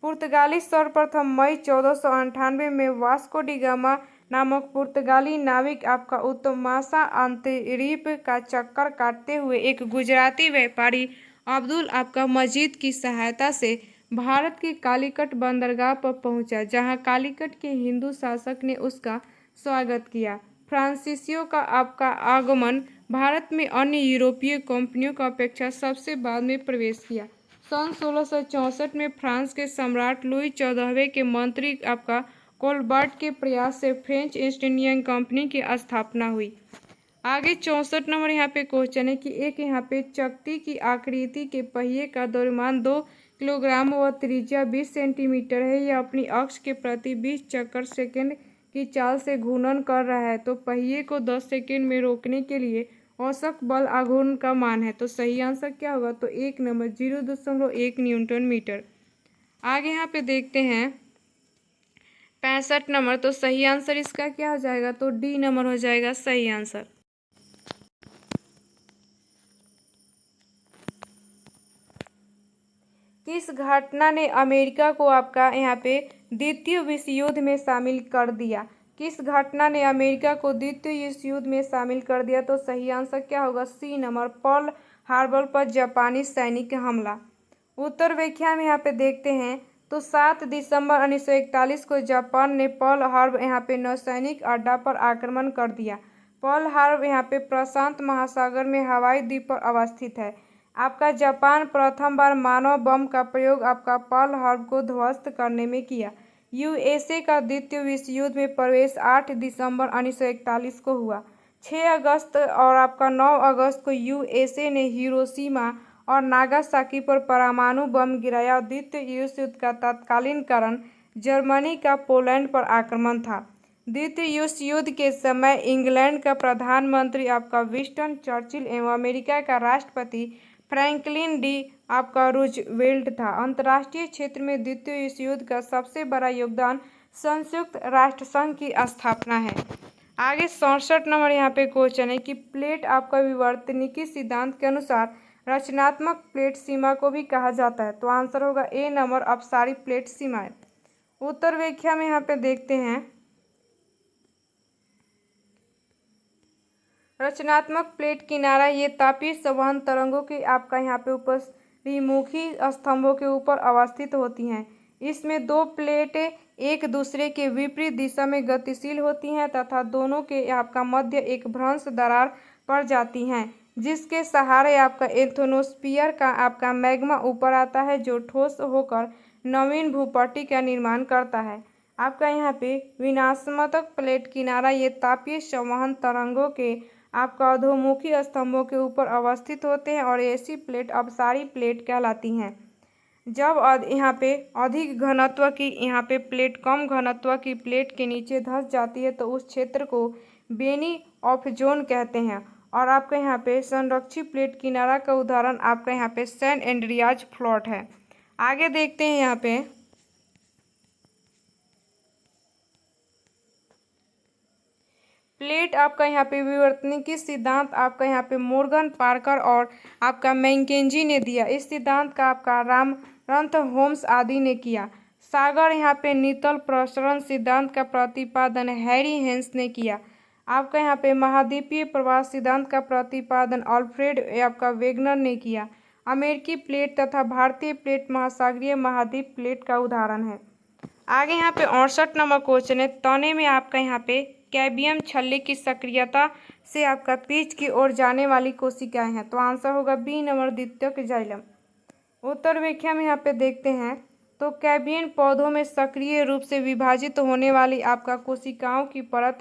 पुर्तगाली सर्वप्रथम मई 1498 में वास्को डी गामा नामक पुर्तगाली नाविक आपका उत्तमाशा अंतरीप का चक्कर काटते हुए एक गुजराती व्यापारी अब्दुल आपका मजीद की सहायता से भारत के कालीकट बंदरगाह पर पहुंचा, जहां कालीकट के हिंदू शासक ने उसका स्वागत किया। फ्रांसीसियों का आपका आगमन भारत में अन्य यूरोपीय कंपनियों का अपेक्षा सबसे बाद में प्रवेश किया। सन 1664 में फ्रांस के सम्राट लुई 14वें के मंत्री आपका कोलबर्ट के प्रयास से फ्रेंच ईस्ट इंडिया कंपनी की स्थापना हुई। आगे 64 नंबर यहाँ पे क्वेश्चन है कि एक यहाँ पे चकती की आकृति के पहिए का द्रव्यमान 2 किलोग्राम व त्रिज्या 20 सेंटीमीटर है। यह अपनी अक्ष के प्रति 20 चक्कर सेकंड की चाल से घूर्णन कर रहा है, तो पहिए को 10 सेकंड में रोकने के लिए औसत बल आघूर्ण का मान है। तो सही आंसर क्या होगा? तो 1 नंबर 0.1 न्यूटन मीटर। आगे यहाँ पे देखते हैं 65 नंबर, तो सही आंसर इसका क्या हो जाएगा? तो डी नंबर हो जाएगा सही आंसर। किस घटना ने अमेरिका को आपका यहाँ पे द्वितीय विश्व युद्ध में शामिल कर दिया? किस घटना ने अमेरिका को द्वितीय विश्व युद्ध में शामिल कर दिया? तो सही आंसर क्या होगा? सी नंबर, पर्ल हार्बर पर जापानी सैनिक हमला। उत्तर व्याख्या में यहाँ पे देखते हैं तो 7 दिसंबर 1941 को जापान ने पर्ल हार्बर यहाँ पे नौसैनिक अड्डा पर आक्रमण कर दिया। पर्ल हार्बर यहाँ पे प्रशांत महासागर में हवाई द्वीप पर अवस्थित है। आपका जापान प्रथम बार मानव बम का प्रयोग आपका पर्ल हार्बर को ध्वस्त करने में किया। यूएसए का द्वितीय विश्व युद्ध में प्रवेश 8 दिसंबर 1941 को हुआ। 6 अगस्त और आपका 9 अगस्त को यूएसए ने हिरोशिमा और नागासाकी पर परमाणु बम गिराया। द्वितीय विश्व युद्ध का तत्कालीन कारण जर्मनी का पोलैंड पर आक्रमण था। द्वितीय विश्व युद्ध के समय इंग्लैंड का प्रधानमंत्री आपका विंस्टन चर्चिल एवं अमेरिका का राष्ट्रपति फ्रैंकलिन डी आपका रूजवेल्ट था। अंतर्राष्ट्रीय क्षेत्र में द्वितीय विश्व युद्ध का सबसे बड़ा योगदान संयुक्त राष्ट्र संघ की स्थापना है। आगे 67 नंबर यहाँ पे क्वेश्चन है कि प्लेट आपका विवर्तनिकी सिद्धांत के अनुसार रचनात्मक प्लेट सीमा को भी कहा जाता है। तो आंसर होगा ए नंबर, अपसारी प्लेट सीमाएं। उत्तर व्याख्या में यहाँ पे देखते हैं रचनात्मक प्लेट किनारा ये तापीय संवहन तरंगों की आपका यहाँ पे उपरिमुखी स्तंभों के ऊपर अवस्थित होती हैं। इसमें दो प्लेटें एक दूसरे के विपरीत दिशा में गतिशील होती हैं तथा दोनों के आपका मध्य एक भ्रंश दरार पड़ जाती हैं, जिसके सहारे आपका एथनोस्फीयर का आपका मैग्मा ऊपर आता है, जो ठोस होकर नवीन भूपट्टी का निर्माण करता है। आपका यहाँ पे विनाशात्मक प्लेट किनारा ये तापीय संवहन तरंगों के आपका अधोमुखी स्तंभों के ऊपर अवस्थित होते हैं और ऐसी प्लेट अपसारी प्लेट कहलाती हैं। जब यहाँ पे अधिक घनत्व की यहाँ पे प्लेट कम घनत्व की प्लेट के नीचे धंस जाती है तो उस क्षेत्र को बेनी ऑफ जोन कहते हैं। और आपका यहाँ पे संरक्षित प्लेट किनारा का उदाहरण आपका यहाँ पे सैन एंड्रियाज फ्लॉट है। आगे देखते हैं यहाँ पे प्लेट आपका यहाँ पे विवर्तनिकी सिद्धांत आपका यहाँ पे मोर्गन पार्कर और आपका मैकेंजी ने दिया। इस सिद्धांत का आपका रामरंथ होम्स आदि ने किया। सागर यहाँ पे नितल प्रसरण सिद्धांत का प्रतिपादन हैरी हेंस ने किया। आपका यहाँ पे महाद्वीपीय प्रवास सिद्धांत का प्रतिपादन अल्फ्रेड आपका वेगनर ने किया। अमेरिकी प्लेट तथा भारतीय प्लेट महासागरीय महाद्वीप प्लेट का उदाहरण है। आगे यहाँ पे 68 नंबर क्वेश्चन है, तने में आपका यहाँ पे कैबियम छल्ले की सक्रियता से आपका पिच की ओर जाने वाली कोशिकाएं हैं। तो आंसर होगा बी नंबर द्वितीयक जाइलम। उत्तर व्याख्या में यहाँ पे देखते हैं तो कैबियन पौधों में सक्रिय रूप से विभाजित होने वाली आपका कोशिकाओं की परत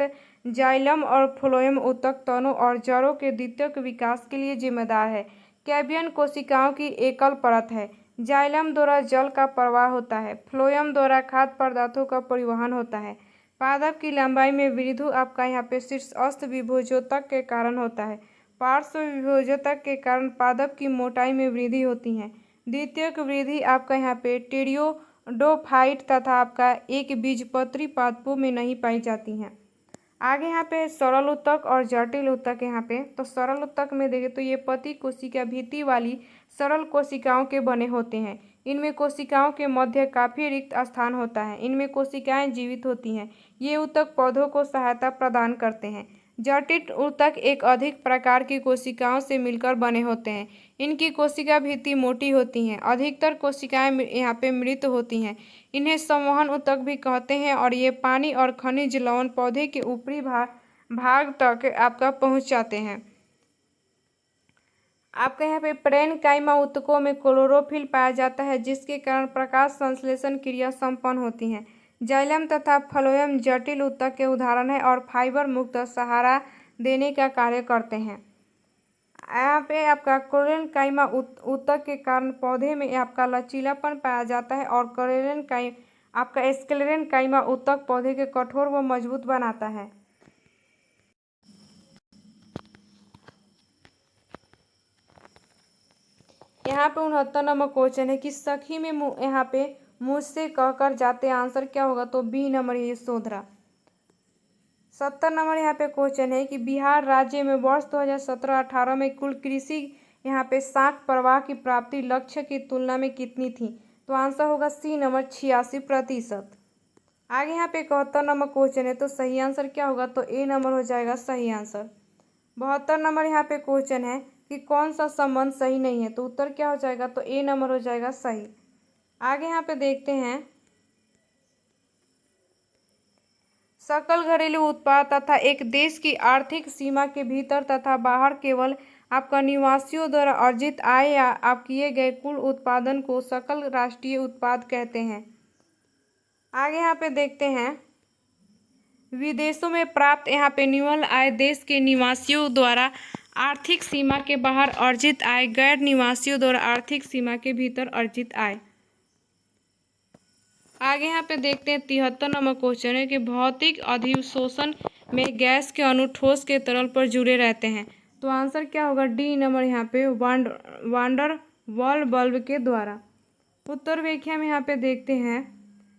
जाइलम और फ्लोएम ऊतक तनों और जड़ों के द्वितीयक विकास के लिए जिम्मेदार है। कैबियन कोशिकाओं की एकल परत है। जाइलम द्वारा जल का प्रवाह होता है। फ्लोएम द्वारा खाद्य पदार्थों का परिवहन होता है। पादप की लंबाई में वृद्धि आपका यहाँ पे शीर्षस्थ विभोजोतक के कारण होता है। पार्श्व विभोजोतक के कारण पादप की मोटाई में वृद्धि होती है। द्वितीयक वृद्धि आपका यहाँ पे टेरियोडोफाइट तथा आपका एक बीजपत्री पादपों में नहीं पाई जाती हैं। आगे यहाँ पे सरल ऊतक और जटिल ऊतक यहाँ पे, तो सरल ऊतक में देखें तो ये पति कोशिका भित्ति वाली सरल कोशिकाओं के बने होते हैं। इनमें कोशिकाओं के मध्य काफी रिक्त स्थान होता है। इनमें कोशिकाएं जीवित होती हैं। ये ऊतक पौधों को सहायता प्रदान करते हैं। जटिल ऊतक एक अधिक प्रकार की कोशिकाओं से मिलकर बने होते हैं। इनकी कोशिका भित्ति मोटी होती हैं। अधिकतर कोशिकाएं यहाँ पे मृत होती हैं। इन्हें संवहन ऊतक भी कहते हैं और ये पानी और खनिज लवण पौधे के ऊपरी भाग तक आपका पहुंच जाते हैं। आपका यहाँ पे प्रेनकाइमा ऊतकों में क्लोरोफिल पाया जाता है, जिसके कारण प्रकाश संश्लेषण क्रिया संपन्न होती है। जाइलम तथा फ्लोएम जटिल ऊतक के उदाहरण है और फाइबर मुक्त सहारा देने का कार्य करते हैं। यहाँ पे आपका प्रेनकाइमा ऊतक के कारण पौधे में आपका लचीलापन पाया जाता है और आपका स्क्लेरेनकाइमा ऊतक पौधे के कठोर व मजबूत बनाता है। यहाँ पे 69 नंबर क्वेश्चन है कि सखी में यहाँ पे मुझसे कहकर जाते, आंसर क्या होगा? तो बी नंबर ये सोधरा। 70 नंबर यहाँ पे क्वेश्चन है कि बिहार राज्य में वर्ष 2017-18 में कुल कृषि यहाँ पे शाख प्रवाह की प्राप्ति लक्ष्य की तुलना में कितनी थी? तो आंसर होगा सी नंबर 86%। आगे यहाँ पे 71 नंबर क्वेश्चन है, तो सही आंसर क्या होगा? तो ए नंबर हो जाएगा सही आंसर। 72 नंबर यहाँ पे क्वेश्चन है कि कौन सा संबंध सही नहीं है? तो उत्तर क्या हो जाएगा? तो ए नंबर हो जाएगा सही। आगे यहाँ पे देखते हैं सकल घरेलू उत्पाद तथा एक देश की आर्थिक सीमा के भीतर तथा बाहर केवल आपका निवासियों द्वारा अर्जित आय या आप किए गए कुल उत्पादन को सकल राष्ट्रीय उत्पाद कहते हैं। आगे यहाँ पे देखते हैं विदेशों में प्राप्त यहाँ पे निव्वल आय देश के निवासियों द्वारा आर्थिक सीमा के बाहर अर्जित आय, गैर निवासियों द्वारा आर्थिक सीमा के भीतर अर्जित आय। आगे यहाँ पे देखते हैं 73 नंबर क्वेश्चन है कि भौतिक अधिशोषण में गैस के अणु ठोस के तरल पर जुड़े रहते हैं। तो आंसर क्या होगा? डी नंबर यहाँ पे वांडर वाल बल्ब के द्वारा। उत्तर व्याख्या में यहाँ पे देखते हैं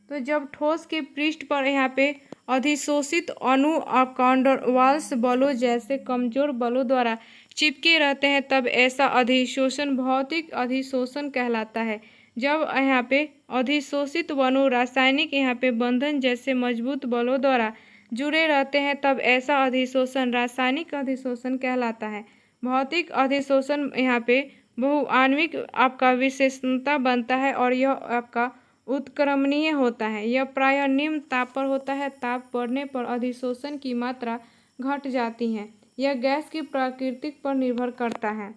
तो जब ठोस के पृष्ठ पर यहाँ पे अधिशोषित अणु कॉन्डरवाल्स बलों जैसे कमजोर बलों द्वारा चिपके रहते हैं, तब ऐसा अधिशोषण भौतिक अधिशोषण कहलाता है। जब यहाँ पे अधिशोषित अणु रासायनिक यहाँ पे बंधन जैसे मजबूत बलों द्वारा जुड़े रहते हैं, तब ऐसा अधिशोषण रासायनिक अधिशोषण कहलाता है। भौतिक अधिशोषण यहाँ पे बहुआण्विक आपका विशेषता बनता है और यह आपका उत्क्रमणीय होता है। यह प्रायः निम्न ताप पर होता है। ताप बढ़ने पर अधिशोषण की मात्रा घट जाती है। यह गैस की प्रकृति पर निर्भर करता है।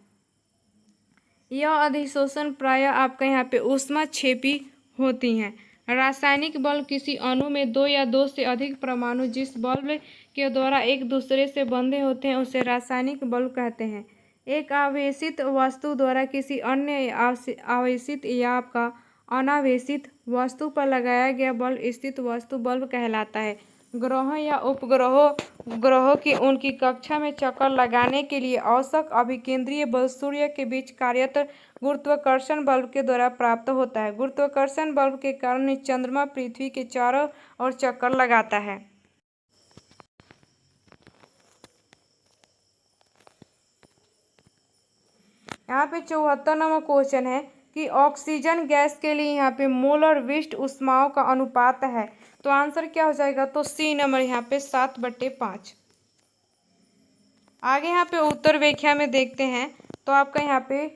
यह अधिशोषण प्रायः आपका यहाँ पे ऊष्माक्षेपी होती हैं। रासायनिक बल्ब किसी अणु में दो या दो से अधिक परमाणु जिस बल्ब के द्वारा एक दूसरे से बंधे होते हैं उसे रासायनिक बल्ब कहते हैं। एक आवेशित वस्तु द्वारा किसी अन्य आवेशित या आपका अनावेशित वस्तु पर लगाया गया बल्ब स्थित वस्तु बल्ब कहलाता है। ग्रहों या उपग्रहों की उनकी कक्षा में चक्कर लगाने के लिए आवश्यक अभिकेंद्रीय बल सूर्य के बीच कार्यरत गुरुत्वाकर्षण बल्ब के द्वारा प्राप्त होता है। गुरुत्वाकर्षण बल्ब के कारण चंद्रमा पृथ्वी के चारों ओर चक्कर लगाता है। यहाँ पे 74 नंबर क्वेश्चन है कि ऑक्सीजन गैस के लिए यहाँ पे मोलर विशिष्ट ऊष्माओं का अनुपात है। तो आंसर क्या हो जाएगा? तो सी नंबर यहाँ पे 7/5। आगे यहाँ पे उत्तर व्याख्या में देखते हैं तो आपका यहाँ पे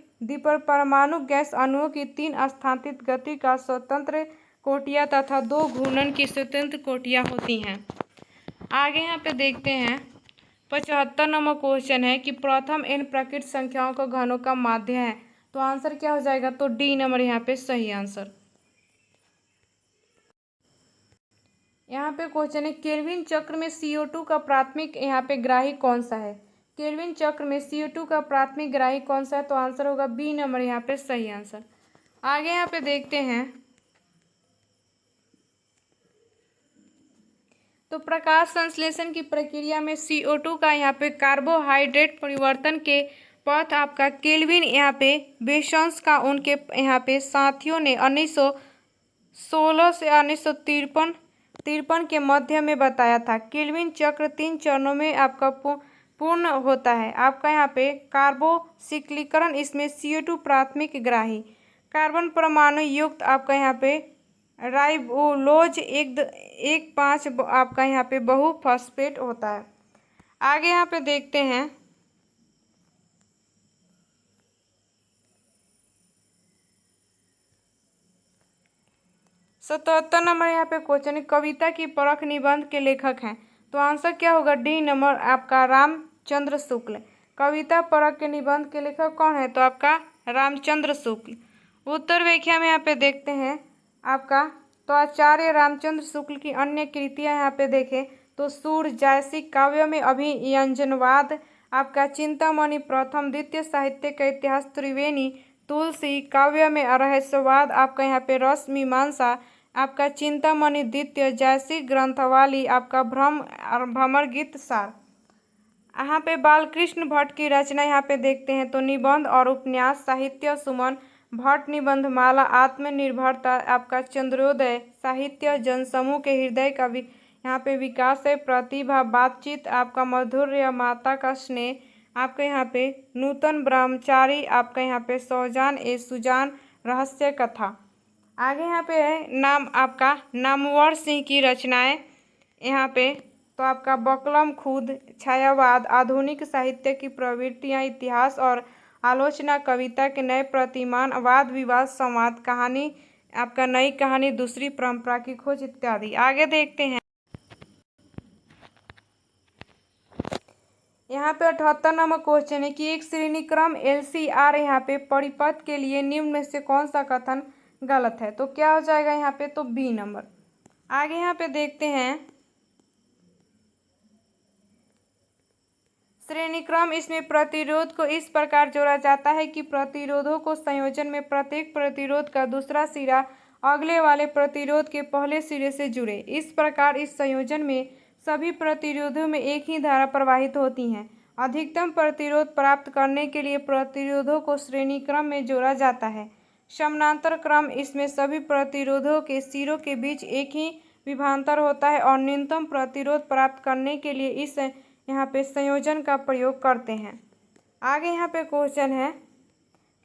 परमाणु गैस अणुओं की 3 स्थानांतरित गति का स्वतंत्र कोटियाँ तथा 2 घूर्णन की स्वतंत्र कोटियाँ होती हैं। आगे यहाँ पे देखते हैं 75 नंबर क्वेश्चन है कि प्रथम n प्राकृत संख्याओं का घनों का माध्य है। तो आंसर क्या हो जाएगा? तो डी नंबर यहाँ पे सही आंसर। यहाँ पे क्वेश्चन है केल्विन चक्र में CO2 का प्राथमिक यहाँ पे ग्राही कौन सा है? केल्विन चक्र में CO2 का प्राथमिक ग्राही कौन सा है? तो आंसर होगा बी नंबर यहाँ पे सही आंसर। आगे यहाँ पे देखते हैं तो प्रकाश संश्लेषण की प्रक्रिया में CO2 का यहाँ पे कार्बोहाइड्रेट परिवर्तन के पथ आपका केल्विन यहाँ पे बेसन्स का उनके यहाँ पे साथियों ने 1916 से 1953 के मध्य में बताया था। केल्विन चक्र 3 चरणों में आपका पूर्ण होता है। आपका यहाँ पे कार्बोक्सीकरण, इसमें CO2 प्राथमिक ग्राही, कार्बन परमाणु युक्त आपका यहाँ पे राइबोलोज 1,5 आपका यहाँ पे बहुफॉस्फेट होता है। आगे यहाँ पे देखते हैं 77 नंबर यहाँ पे क्वेश्चन है कविता की परख निबंध के लेखक हैं। तो आंसर क्या होगा? डी नंबर आपका रामचंद्र शुक्ल। कविता परख के निबंध के लेखक कौन है? तो आपका रामचंद्र शुक्ल। उत्तर व्याख्या में यहाँ पे देखते हैं आपका तो आचार्य रामचंद्र शुक्ल की अन्य कृतियाँ यहाँ पे देखें तो सूर, जायसी काव्य में अभिव्यंजनवाद, आपका चिंतामणि प्रथम द्वितीय साहित्य का इतिहास, त्रिवेणी, तुलसी काव्य में रहस्यवाद, आपका यहाँ पे रस मीमांसा, आपका चिंतामणि द्वितीय, जायसी ग्रंथवाली, आपका भ्रमर गीत सार। यहाँ पे बालकृष्ण भट्ट की रचना यहाँ पे देखते हैं तो निबंध और उपन्यास, साहित्य सुमन, भट्ट निबंधमाला, आत्मनिर्भरता, आपका चंद्रोदय, साहित्य, जनसमूह के हृदय का यहाँ पे विकास है, प्रतिभा, बातचीत, आपका माधुर्य, माता का स्नेह, आपका यहाँ पे नूतन ब्रह्मचारी, आपका यहाँ पे सौजान ए सुजान, रहस्य कथा। आगे यहाँ पे है नाम आपका नामवर सिंह की रचनाएं यहाँ पे तो आपका बकलम खुद, छायावाद, आधुनिक साहित्य की प्रवृत्तियाँ, इतिहास और आलोचना, कविता के नए प्रतिमान, वाद विवाद, संवाद, कहानी, आपका नई कहानी, दूसरी परंपरा की खोज इत्यादि। आगे देखते हैं यहाँ पे 78 नंबर क्वेश्चन है कि एक श्रेणी क्रम LCR यहाँ पे परिपथ के लिए निम्न में से कौन सा कथन गलत है? तो क्या हो जाएगा यहाँ पे? तो बी नंबर। आगे यहाँ पे देखते हैं श्रेणी क्रम, इसमें प्रतिरोध को इस प्रकार जोड़ा जाता है कि प्रतिरोधों को संयोजन में प्रत्येक प्रतिरोध का दूसरा सिरा अगले वाले प्रतिरोध के पहले सिरे से जुड़े। इस प्रकार इस संयोजन में सभी प्रतिरोधों में एक ही धारा प्रवाहित होती है। अधिकतम प्रतिरोध प्राप्त करने के लिए प्रतिरोधों को श्रेणी क्रम में जोड़ा जाता है। समानांतर क्रम, इसमें सभी प्रतिरोधों के सिरों के बीच एक ही विभवांतर होता है और न्यूनतम प्रतिरोध प्राप्त करने के लिए इस यहाँ पे संयोजन का प्रयोग करते हैं। आगे यहाँ पे क्वेश्चन है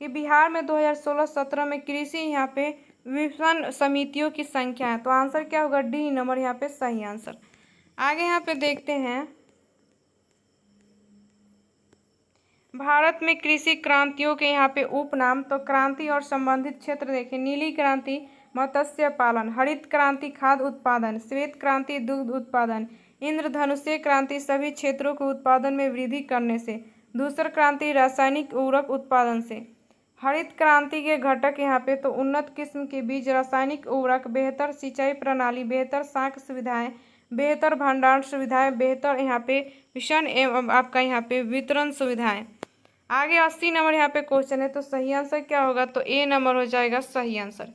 कि बिहार में 2016-17 में कृषि यहाँ पे विपणन समितियों की संख्या है। तो आंसर क्या होगा? डी नंबर यहाँ पे सही आंसर। आगे यहाँ पे देखते हैं भारत में कृषि क्रांतियों के यहाँ पे उपनाम। तो क्रांति और संबंधित क्षेत्र देखें, नीली क्रांति मत्स्य पालन, हरित क्रांति खाद्य उत्पादन, श्वेत क्रांति दुग्ध उत्पादन, इंद्रधनुषीय क्रांति सभी क्षेत्रों के उत्पादन में वृद्धि करने से, धूसर क्रांति रासायनिक उर्वरक उत्पादन से। हरित क्रांति के घटक यहाँ पे तो उन्नत किस्म के बीज, रासायनिक उर्वरक, बेहतर सिंचाई प्रणाली, बेहतर साख सुविधाएं, बेहतर भंडारण सुविधाएं, बेहतर यहाँ पे विषण एवं आपका यहाँ पे वितरण सुविधाएं। आगे 80 नंबर यहाँ पे क्वेश्चन है तो सही आंसर क्या होगा? तो ए नंबर हो जाएगा सही आंसर।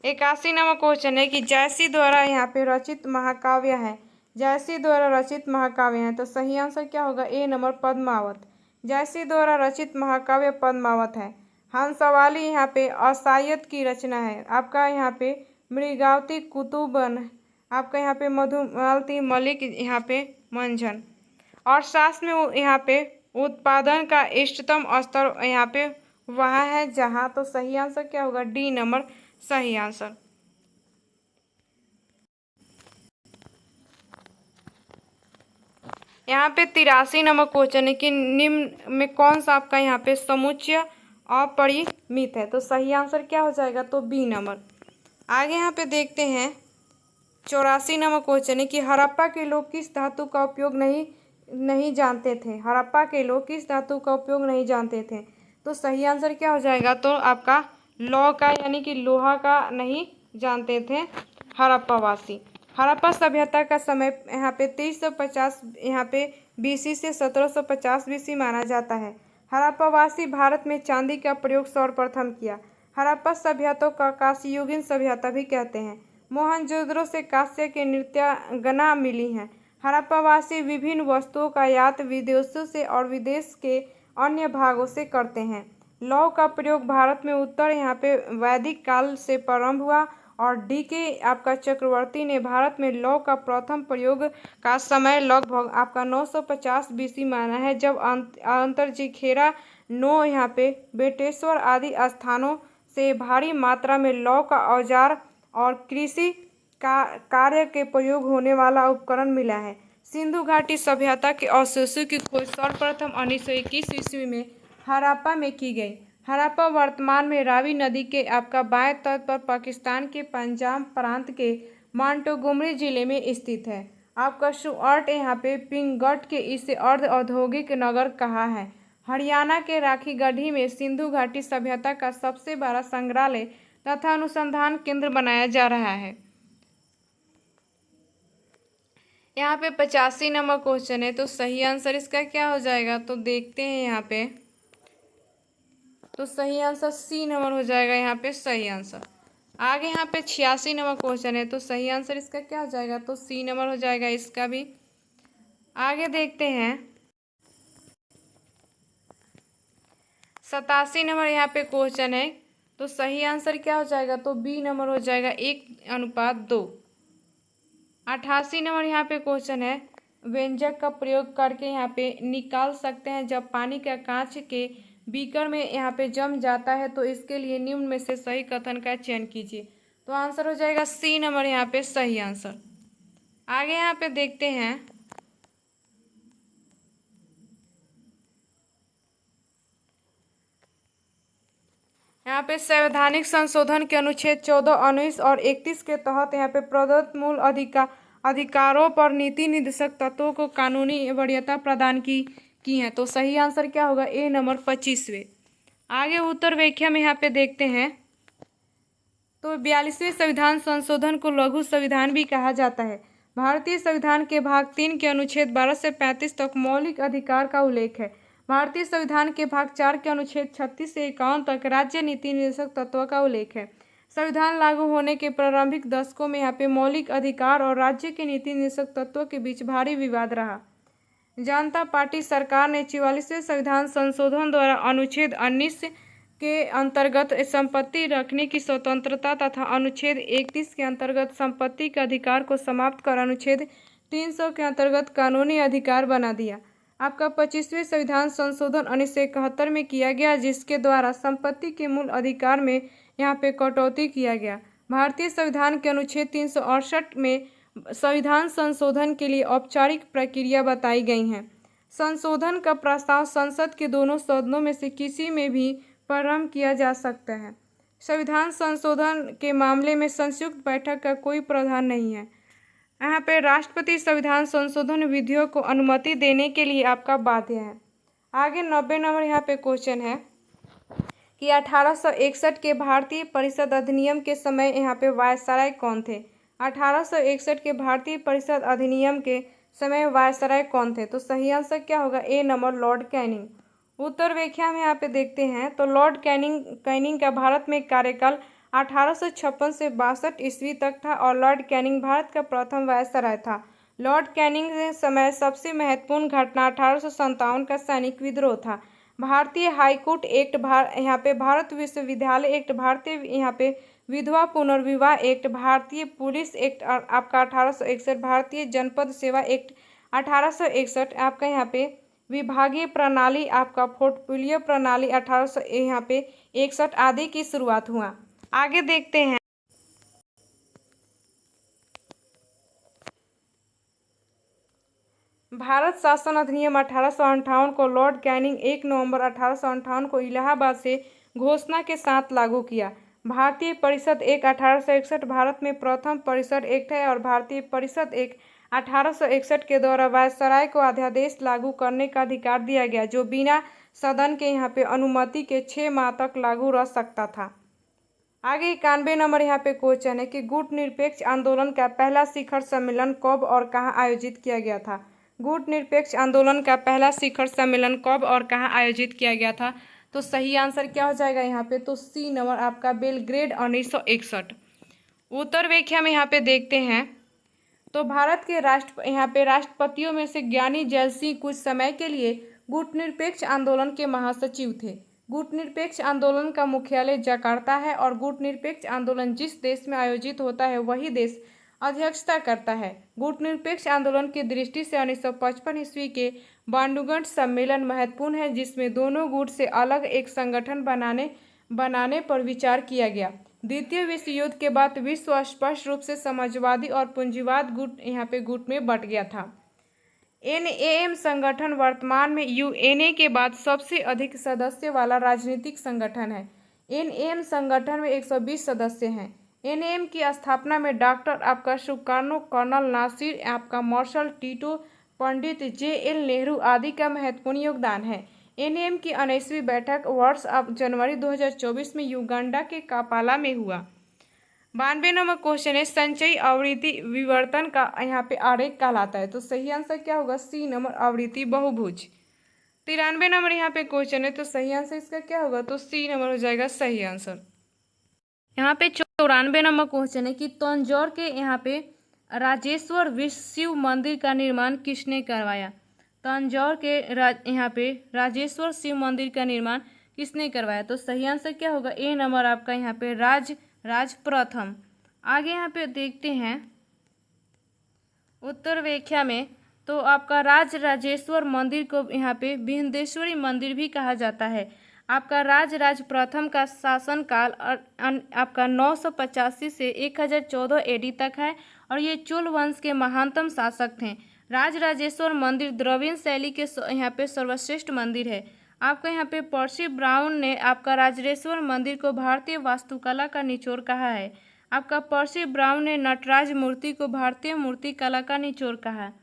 81 नंबर क्वेश्चन है कि जायसी द्वारा यहाँ पे रचित महाकाव्य है। जायसी द्वारा रचित महाकाव्य है तो सही आंसर क्या होगा? ए नंबर पद्मावत। जायसी द्वारा रचित महाकाव्य पद्मावत है। हंसवाली यहाँ पे असायत की रचना है। आपका यहाँ पे मृगावती कुतुबन, आपका यहाँ पे मधुमालती मलिक यहाँ पे मंझन। और शास्त्र में यहाँ पे उत्पादन का इष्टतम स्तर यहाँ पे वहाँ है जहाँ। तो सही आंसर क्या होगा? डी नंबर सही आंसर। यहाँ पे 83 नंबर क्वेश्चन है कि निम्न में कौन सा आपका यहाँ पे समुच्चय अपरिमित है। तो सही आंसर क्या हो जाएगा, तो बी नंबर। आगे यहाँ पे देखते हैं 84 नंबर क्वेश्चन है कि हड़प्पा के लोग किस धातु का उपयोग नहीं जानते थे। हड़प्पा के लोग किस धातु का उपयोग नहीं जानते थे। तो सही आंसर क्या हो जाएगा, तो आपका लौह का यानी कि लोहा का नहीं जानते थे हड़प्पावासी। हड़प्पा सभ्यता का समय यहाँ पे 2350 यहाँ पे बीसी से 1750 बीसी माना जाता है। हड़प्पावासी भारत में चांदी का प्रयोग सर्वप्रथम किया। हड़प्पा सभ्यता का कांस्ययुगीन सभ्यता भी कहते हैं। मोहनजोदड़ो से कांस्य के नृत्यांगना मिली हैं। हड़प्पावासी विभिन्न वस्तुओं का आयात विदेशों से और विदेश के अन्य भागों से करते हैं। लौह का प्रयोग भारत में उत्तर यहाँ पे वैदिक काल से प्रारंभ हुआ और डी के आपका चक्रवर्ती ने भारत में लौह का प्रथम प्रयोग का समय लगभग आपका 950 बीसी माना है, जब अंतरजीखेरा नो यहाँ पे बेटेश्वर आदि स्थानों से भारी मात्रा में लौह का औजार और कृषि का कार्य के प्रयोग होने वाला उपकरण मिला है। सिंधु घाटी सभ्यता के अवशेषों की खोज सर्वप्रथम 1921 ईस्वी में हड़प्पा में की गई। हड़प्पा वर्तमान में रावी नदी के आपका बाएं तट पर पाकिस्तान के पंजाब प्रांत के मोंटगोमरी जिले में स्थित है। आपका शुअर्ट यहाँ पे पिंगट के इसे अर्ध औद्योगिक नगर कहा है। हरियाणा के राखीगढ़ी में सिंधु घाटी सभ्यता का सबसे बड़ा संग्रहालय तथा अनुसंधान केंद्र बनाया जा रहा है। यहाँ पे 85 नंबर क्वेश्चन है, तो सही आंसर इसका क्या हो जाएगा, तो देखते हैं यहाँ पे। तो सही आंसर सी नंबर हो जाएगा यहाँ पे सही आंसर। आगे यहाँ पे 86 नंबर क्वेश्चन है, तो सही आंसर इसका क्या हो जाएगा, तो सी नंबर हो जाएगा इसका भी। आगे देखते हैं 87 नंबर यहाँ पे क्वेश्चन है, तो सही आंसर क्या हो जाएगा, तो बी नंबर हो जाएगा 1:2। 88 नंबर यहाँ पे क्वेश्चन है, व्यंजक का प्रयोग करके यहाँ पे निकाल सकते हैं जब पानी का कांच के बीकर में यहाँ पे जम जाता है, तो इसके लिए निम्न में से सही कथन का चयन कीजिए। तो आंसर हो जाएगा सी नंबर यहाँ पे सही आंसर। आगे यहाँ पे देखते हैं यहाँ पे संवैधानिक संशोधन के अनुच्छेद 14, 19 और 31 के तहत यहाँ पे प्रदत्त मूल अधिकारों पर नीति निर्देशक तत्वों को कानूनी वरीयता प्रदान की है। तो सही आंसर क्या होगा, ए नंबर 25वें। आगे उत्तर व्याख्या में यहाँ पे देखते हैं, तो 42वें संविधान संशोधन को लघु संविधान भी कहा जाता है। भारतीय संविधान के भाग 3 के अनुच्छेद 12 से 35 तक मौलिक अधिकार का उल्लेख है। भारतीय संविधान के भाग 4 के अनुच्छेद 36 से 51 तक राज्य नीति निर्देशक तत्वों का उल्लेख है। संविधान लागू होने के प्रारंभिक दशकों में यहाँ पे मौलिक अधिकार और राज्य के नीति निर्देशक तत्वों के बीच भारी विवाद रहा। जनता पार्टी सरकार ने 44वें संविधान संशोधन द्वारा अनुच्छेद 19 के अंतर्गत संपत्ति रखने की स्वतंत्रता तथा अनुच्छेद 31 के अंतर्गत संपत्ति के अधिकार को समाप्त कर अनुच्छेद 300 के अंतर्गत कानूनी अधिकार बना दिया। आपका 25वें संविधान संशोधन 1971 में किया गया, जिसके द्वारा संपत्ति के मूल अधिकार में यहाँ पे कटौती किया गया। भारतीय संविधान के अनुच्छेद 368 में संविधान संशोधन के लिए औपचारिक प्रक्रिया बताई गई है। संशोधन का प्रस्ताव संसद के दोनों सदनों में से किसी में भी प्रारंभ किया जा सकता है। संविधान संशोधन के मामले में संयुक्त बैठक का कोई प्रावधान नहीं है। यहाँ पे राष्ट्रपति संविधान संशोधन विधियों को अनुमति देने के लिए आपका बाध्य है। आगे 90 नंबर यहाँ पे क्वेश्चन है कि 1861 के भारतीय परिषद अधिनियम के समय यहाँ पे वायसराय कौन थे। 1861 के भारतीय परिषद अधिनियम के समय वायसराय कौन थे। तो सही आंसर क्या होगा, ए नंबर लॉर्ड कैनिंग। उत्तर व्याख्या में यहाँ पे देखते हैं, तो लॉर्ड कैनिंग का भारत में कार्यकाल 1856 से 62 ईस्वी तक था और लॉर्ड कैनिंग भारत का प्रथम वायसराय था। लॉर्ड कैनिंग के समय सबसे महत्वपूर्ण घटना 1857 का सैनिक विद्रोह था। भारतीय हाईकोर्ट एक्ट, यहाँ पे भारत विश्वविद्यालय एक्ट, भारतीय यहाँ पे विधवा पुनर्विवाह एक्ट, भारतीय पुलिस एक्ट आपका 1861, भारतीय जनपद सेवा एक्ट 1861, आपका यहाँ पे विभागीय प्रणाली आपका पोर्टफोलियो प्रणाली 1800 यहाँ पे 61 आदि की शुरुआत हुआ। आगे देखते हैं भारत शासन अधिनियम 1858 को लॉर्ड कैनिंग 1 नवंबर 1858 को इलाहाबाद से घोषणा के साथ लागू किया। भारतीय परिषद एक्ट 1861 भारत में प्रथम परिषद एक्ट है और भारतीय परिषद एक्ट 1861 के द्वारा वायसराय को अध्यादेश लागू करने का अधिकार दिया गया, जो बिना सदन के यहाँ पे अनुमति के 6 माह तक लागू रह सकता था। आगे 91 नंबर यहाँ पे क्वेश्चन है कि गुटनिरपेक्ष आंदोलन का पहला शिखर सम्मेलन कब और कहाँ आयोजित किया गया था। गुटनिरपेक्ष आंदोलन का पहला शिखर सम्मेलन कब और कहाँ आयोजित किया गया था, तो सही आंसर क्या हो जाएगा यहाँ पे, तो सी नंबर आपका बेलग्रेड 1961। उत्तर व्याख्या में यहाँ पे देखते हैं तो भारत के राष्ट्रपतियों में से ज्ञानी जैल सिंह कुछ समय के लिए गुटनिरपेक्ष आंदोलन के महासचिव थे। गुटनिरपेक्ष आंदोलन का मुख्यालय जकार्ता है और गुटनिरपेक्ष आंदोलन जिस देश में आयोजित होता है वही देश अध्यक्षता करता है। गुटनिरपेक्ष आंदोलन की दृष्टि से 1955 ईस्वी के बांडुगढ़ सम्मेलन महत्वपूर्ण है, जिसमें दोनों गुट से अलग एक संगठन बनाने पर विचार किया गया। द्वितीय विश्व युद्ध के बाद विश्व स्पष्ट रूप से समाजवादी और पूंजीवाद गुट में बंट गया था। एनएएम संगठन वर्तमान में यूएनए के बाद सबसे अधिक सदस्य वाला राजनीतिक संगठन है। एनएएम संगठन में 120 सदस्य हैं। एनएएम की स्थापना में डॉक्टर आपका सुकार्नो, कर्नल नासिर, आपका मार्शल टीटो, पंडित जेएल नेहरू आदि का महत्वपूर्ण योगदान है। एनएएम की 19वीं बैठक वर्ष जनवरी 2024 में युगांडा के कापाला में हुआ। 92 नंबर क्वेश्चन है संचयी आवृत्ति विवर्तन का यहाँ पे आरेख कहलाता है, तो सही आंसर क्या होगा, सी नंबर आवृत्ति बहुभुज। 93 नंबर यहाँ पे क्वेश्चन है, तो सही आंसर इसका क्या होगा, तो सी नंबर हो जाएगा सही आंसर। यहाँ पे 94 नंबर क्वेश्चन है कि तंजौर के यहाँ पे राजेश्वर शिव मंदिर का निर्माण किसने करवाया। तंजौर के यहाँ पे राजेश्वर शिव मंदिर का निर्माण किसने करवाया, तो सही आंसर क्या होगा, ए नंबर आपका यहाँ पे राज प्रथम। आगे यहाँ पे देखते हैं उत्तर व्याख्या में, तो आपका राजेश्वर मंदिर को यहाँ पे विंध्येश्वरी मंदिर भी कहा जाता है। आपका राज प्रथम का शासनकाल आपका 985 से 1014 एडी तक है और ये चोल वंश के महानतम शासक थे। राजेश्वर मंदिर द्रविड़ शैली के यहाँ पे सर्वश्रेष्ठ मंदिर है। आपका यहाँ पे पर्सी ब्राउन ने आपका राजेश्वर मंदिर को भारतीय वास्तुकला का निचोड़ कहा है। आपका पर्सी ब्राउन ने नटराज मूर्ति को भारतीय मूर्ति कला का निचोड़ कहा है।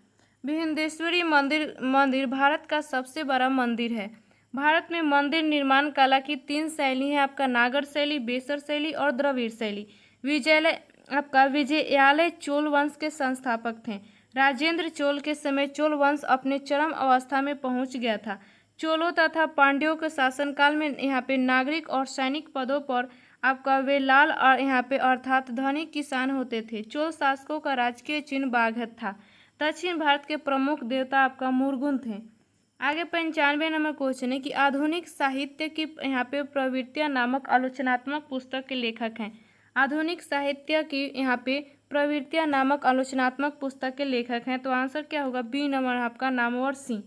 विंध्येश्वरी मंदिर भारत का सबसे बड़ा मंदिर है। भारत में मंदिर निर्माण कला की 3 शैली है, आपका नागर शैली, बेसर शैली और द्रविड़ शैली। विजयालय चोल वंश के संस्थापक थे। राजेंद्र चोल के समय चोल वंश अपने चरम अवस्था में पहुंच गया था। चोलों तथा पांड्यों के शासनकाल में यहाँ पे नागरिक और सैनिक पदों पर आपका वे लाल और यहाँ पे अर्थात धनी किसान होते थे। चोल शासकों का राजकीय चिन्ह बाघ था। दक्षिण भारत के प्रमुख देवता आपका मुर्गुन थे। आगे 95 नंबर क्वेश्चन है कि आधुनिक साहित्य की यहाँ पे प्रवृत्तियाँ नामक आलोचनात्मक पुस्तक के लेखक हैं। आधुनिक साहित्य की यहाँ पे प्रवृत्तियाँ नामक आलोचनात्मक पुस्तक के लेखक हैं, तो आंसर क्या होगा, बी नंबर आपका नामवर सिंह।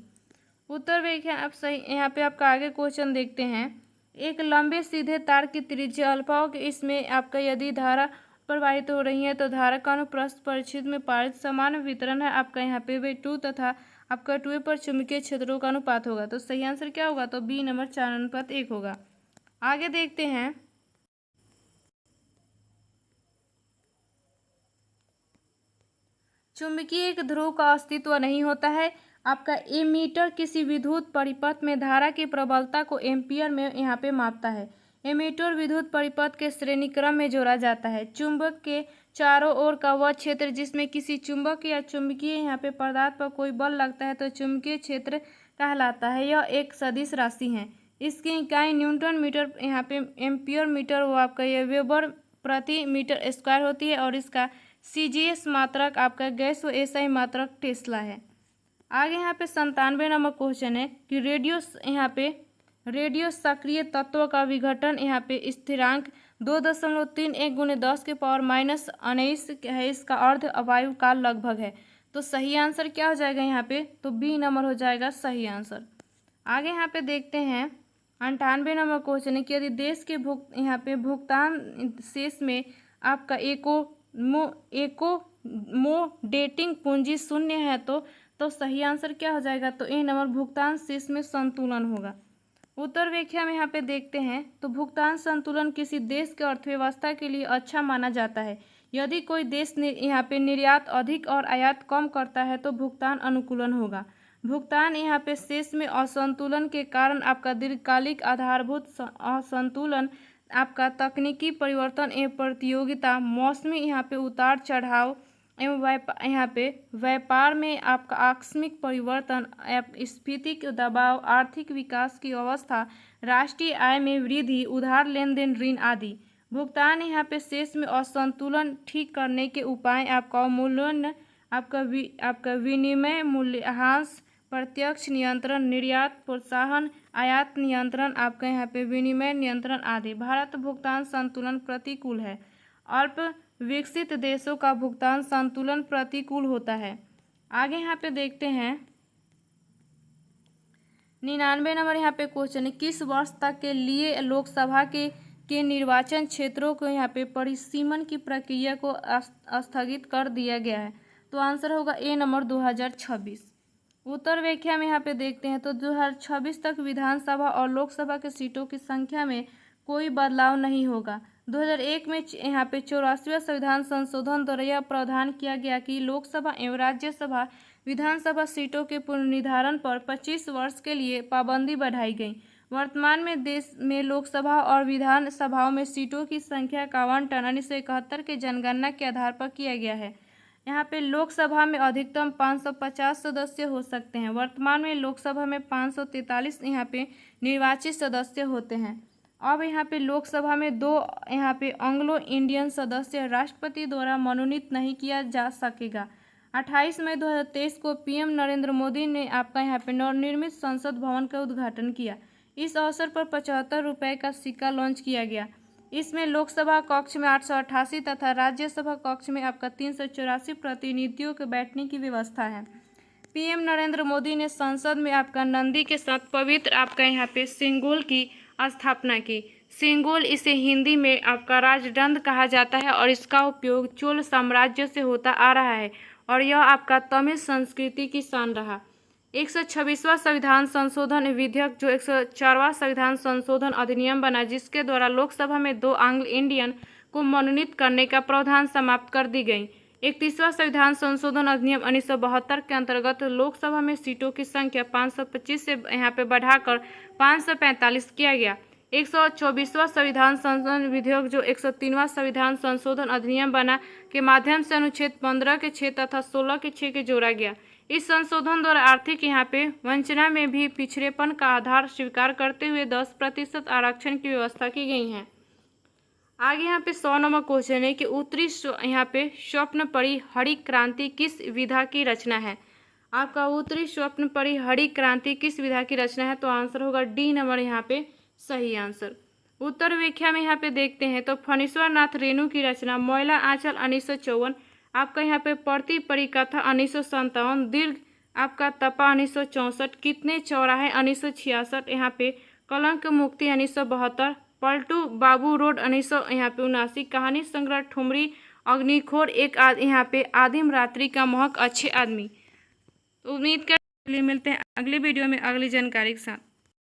उत्तर व्याख्या आप सही। यहाँ पे आपका आगे क्वेश्चन देखते हैं, एक लंबे सीधे तार की त्रिज्या अल्फा हो कि इसमें आपका यदि धारा प्रवाहित हो रही है तो धारा का अनुप्रस्थ परिच्छेद में पारित समान वितरण है। आपका यहाँ पे वे 2 तथा आपका 2 पर चुंबकीय क्षेत्रों का अनुपात होगा, तो सही आंसर क्या होगा, तो बी नंबर 4:1 होगा। आगे देखते हैं चुंबकीय एक ध्रुव का अस्तित्व नहीं होता है। आपका एमीटर किसी विद्युत परिपथ में धारा की प्रबलता को एम्पियर में यहाँ पे मापता है। एमीटर विद्युत परिपथ के श्रेणी क्रम में जोड़ा जाता है। चुंबक के चारों ओर का वह क्षेत्र जिसमें किसी चुंबक या चुंबकीय यहाँ पे पदार्थ पर कोई बल लगता है तो चुंबकीय क्षेत्र कहलाता है। यह एक सदिश राशि है। इसकी इकाई न्यूटन मीटर यहाँ पे एम्पियर मीटर वो आपका ये वेबर प्रति मीटर स्क्वायर होती है और इसका CGS मात्रक आपका गैस व SI मात्रक टेस्ला है। आगे यहाँ पे 97 नंबर क्वेश्चन है कि रेडियो सक्रिय तत्व का विघटन यहाँ पे स्थिरांक 2.31 × 10⁻⁻19 है। इसका अर्ध अवायु काल लगभग है, तो सही आंसर क्या हो जाएगा यहाँ पे, तो बी नंबर हो जाएगा सही आंसर। आगे यहाँ पे देखते हैं 98 नंबर क्वेश्चन है कि यदि देश के भुगतान शेष में आपका एकोमोडेटिंग पूंजी शून्य है तो तो सही आंसर क्या हो जाएगा, तो ए नंबर भुगतान शेष में संतुलन होगा। उत्तर व्याख्या में यहाँ पे देखते हैं तो भुगतान संतुलन किसी देश के अर्थव्यवस्था के लिए अच्छा माना जाता है। यदि कोई देश यहाँ पे निर्यात अधिक और आयात कम करता है तो भुगतान अनुकूलन होगा। भुगतान यहाँ पे शेष में असंतुलन के कारण आपका दीर्घकालिक आधारभूत असंतुलन, आपका तकनीकी परिवर्तन एवं प्रतियोगिता, मौसमी यहाँ पे उतार चढ़ाव एवं यहाँ पे व्यापार में आपका आकस्मिक परिवर्तन, स्फीति के दबाव, आर्थिक विकास की अवस्था, राष्ट्रीय आय में वृद्धि, उधार लेन देन, ऋण आदि। भुगतान यहाँ पे शेष में असंतुलन ठीक करने के उपाय आपका अवमूल्यन, आपका विनिमय मूल्यह्रास, प्रत्यक्ष नियंत्रण, निर्यात प्रोत्साहन, आयात नियंत्रण, आपका यहाँ पे विनिमय नियंत्रण आदि। भारत भुगतान संतुलन प्रतिकूल है। अल्प विकसित देशों का भुगतान संतुलन प्रतिकूल होता है। आगे यहाँ पे देखते हैं 99 नंबर यहाँ पे क्वेश्चन है, किस वर्ष तक के लिए लोकसभा के निर्वाचन क्षेत्रों को यहाँ पे परिसीमन की प्रक्रिया को स्थगित कर दिया गया है, तो आंसर होगा ए नंबर 2026। उत्तर व्याख्या में यहाँ पे देखते हैं तो 2026 तक विधानसभा और लोकसभा के सीटों की संख्या में कोई बदलाव नहीं होगा। 2001 में यहाँ पे 84वां संविधान संशोधन द्वारा यह प्रावधान किया गया कि लोकसभा एवं राज्यसभा विधानसभा सीटों के पुनर्निर्धारण पर 25 वर्ष के लिए पाबंदी बढ़ाई गई। वर्तमान में देश में लोकसभा और विधानसभाओं में सीटों की संख्या का आवंटन 1971 के जनगणना के आधार पर किया गया है। यहाँ पे लोकसभा में अधिकतम 550 सदस्य हो सकते हैं। वर्तमान में लोकसभा में 543 यहाँ पे निर्वाचित सदस्य होते हैं। अब यहाँ पे लोकसभा में 2 यहाँ पे एंग्लो इंडियन सदस्य राष्ट्रपति द्वारा मनोनीत नहीं किया जा सकेगा। 28 मई 2023 को पीएम नरेंद्र मोदी ने आपका यहाँ पे नवनिर्मित संसद भवन का उद्घाटन किया। इस अवसर पर 75 रुपये का सिक्का लॉन्च किया गया। इसमें लोकसभा कक्ष में 888 तथा राज्यसभा कक्ष में आपका 384 प्रतिनिधियों के बैठने की व्यवस्था है। पीएम नरेंद्र मोदी ने संसद में आपका नंदी के साथ पवित्र आपका यहाँ पे सिंगोल की स्थापना की। सिंगोल इसे हिंदी में आपका राजदंड कहा जाता है और इसका उपयोग चोल साम्राज्य से होता आ रहा है और यह आपका तमिल संस्कृति की शान रहा। 126वां संविधान संशोधन विधेयक जो 104वां संविधान संशोधन अधिनियम बना, जिसके द्वारा लोकसभा में 2 एंग्लो इंडियन को मनोनीत करने का प्रावधान समाप्त कर दी गई। 31वां संविधान संशोधन अधिनियम 1972 के अंतर्गत लोकसभा में सीटों की संख्या 525 से यहाँ पे बढ़ाकर 545 किया गया। 124वां संविधान संशोधन विधेयक जो 103वां संविधान संशोधन अधिनियम बना के माध्यम से अनुच्छेद 15 के 6 तथा 16 के 6 के जोड़ा गया। इस संशोधन द्वारा आर्थिक यहाँ पे वंचना में भी पिछड़ेपन का आधार स्वीकार करते हुए 10% आरक्षण की व्यवस्था की गई है। आगे यहाँ पे 100 नंबर क्वेश्चन है कि उत्तरी यहाँ पे स्वप्नपरी हरित क्रांति किस विधा की रचना है। आपका उत्तरी स्वप्नपरी हरित क्रांति किस विधा की रचना है, तो आंसर होगा डी नंबर यहाँ पे सही आंसर। उत्तर व्याख्या में यहाँ पे देखते हैं तो फणीश्वर नाथ रेणु की रचना, मोयला आंचल 1954, आपका यहाँ पे प्रति परिकथा 1957, दीर्घ आपका तपा 1964, कितने चौराहे 1966, यहाँ पे कलंक मुक्ति 1972, पलटू बाबू रोड 1979, कहानी संग्रह ठुमरी अग्निखोर एक यहाँ पे आदिम रात्रि का महक अच्छे आदमी। उम्मीद कर मिलते हैं अगली वीडियो में अगली जानकारी के साथ।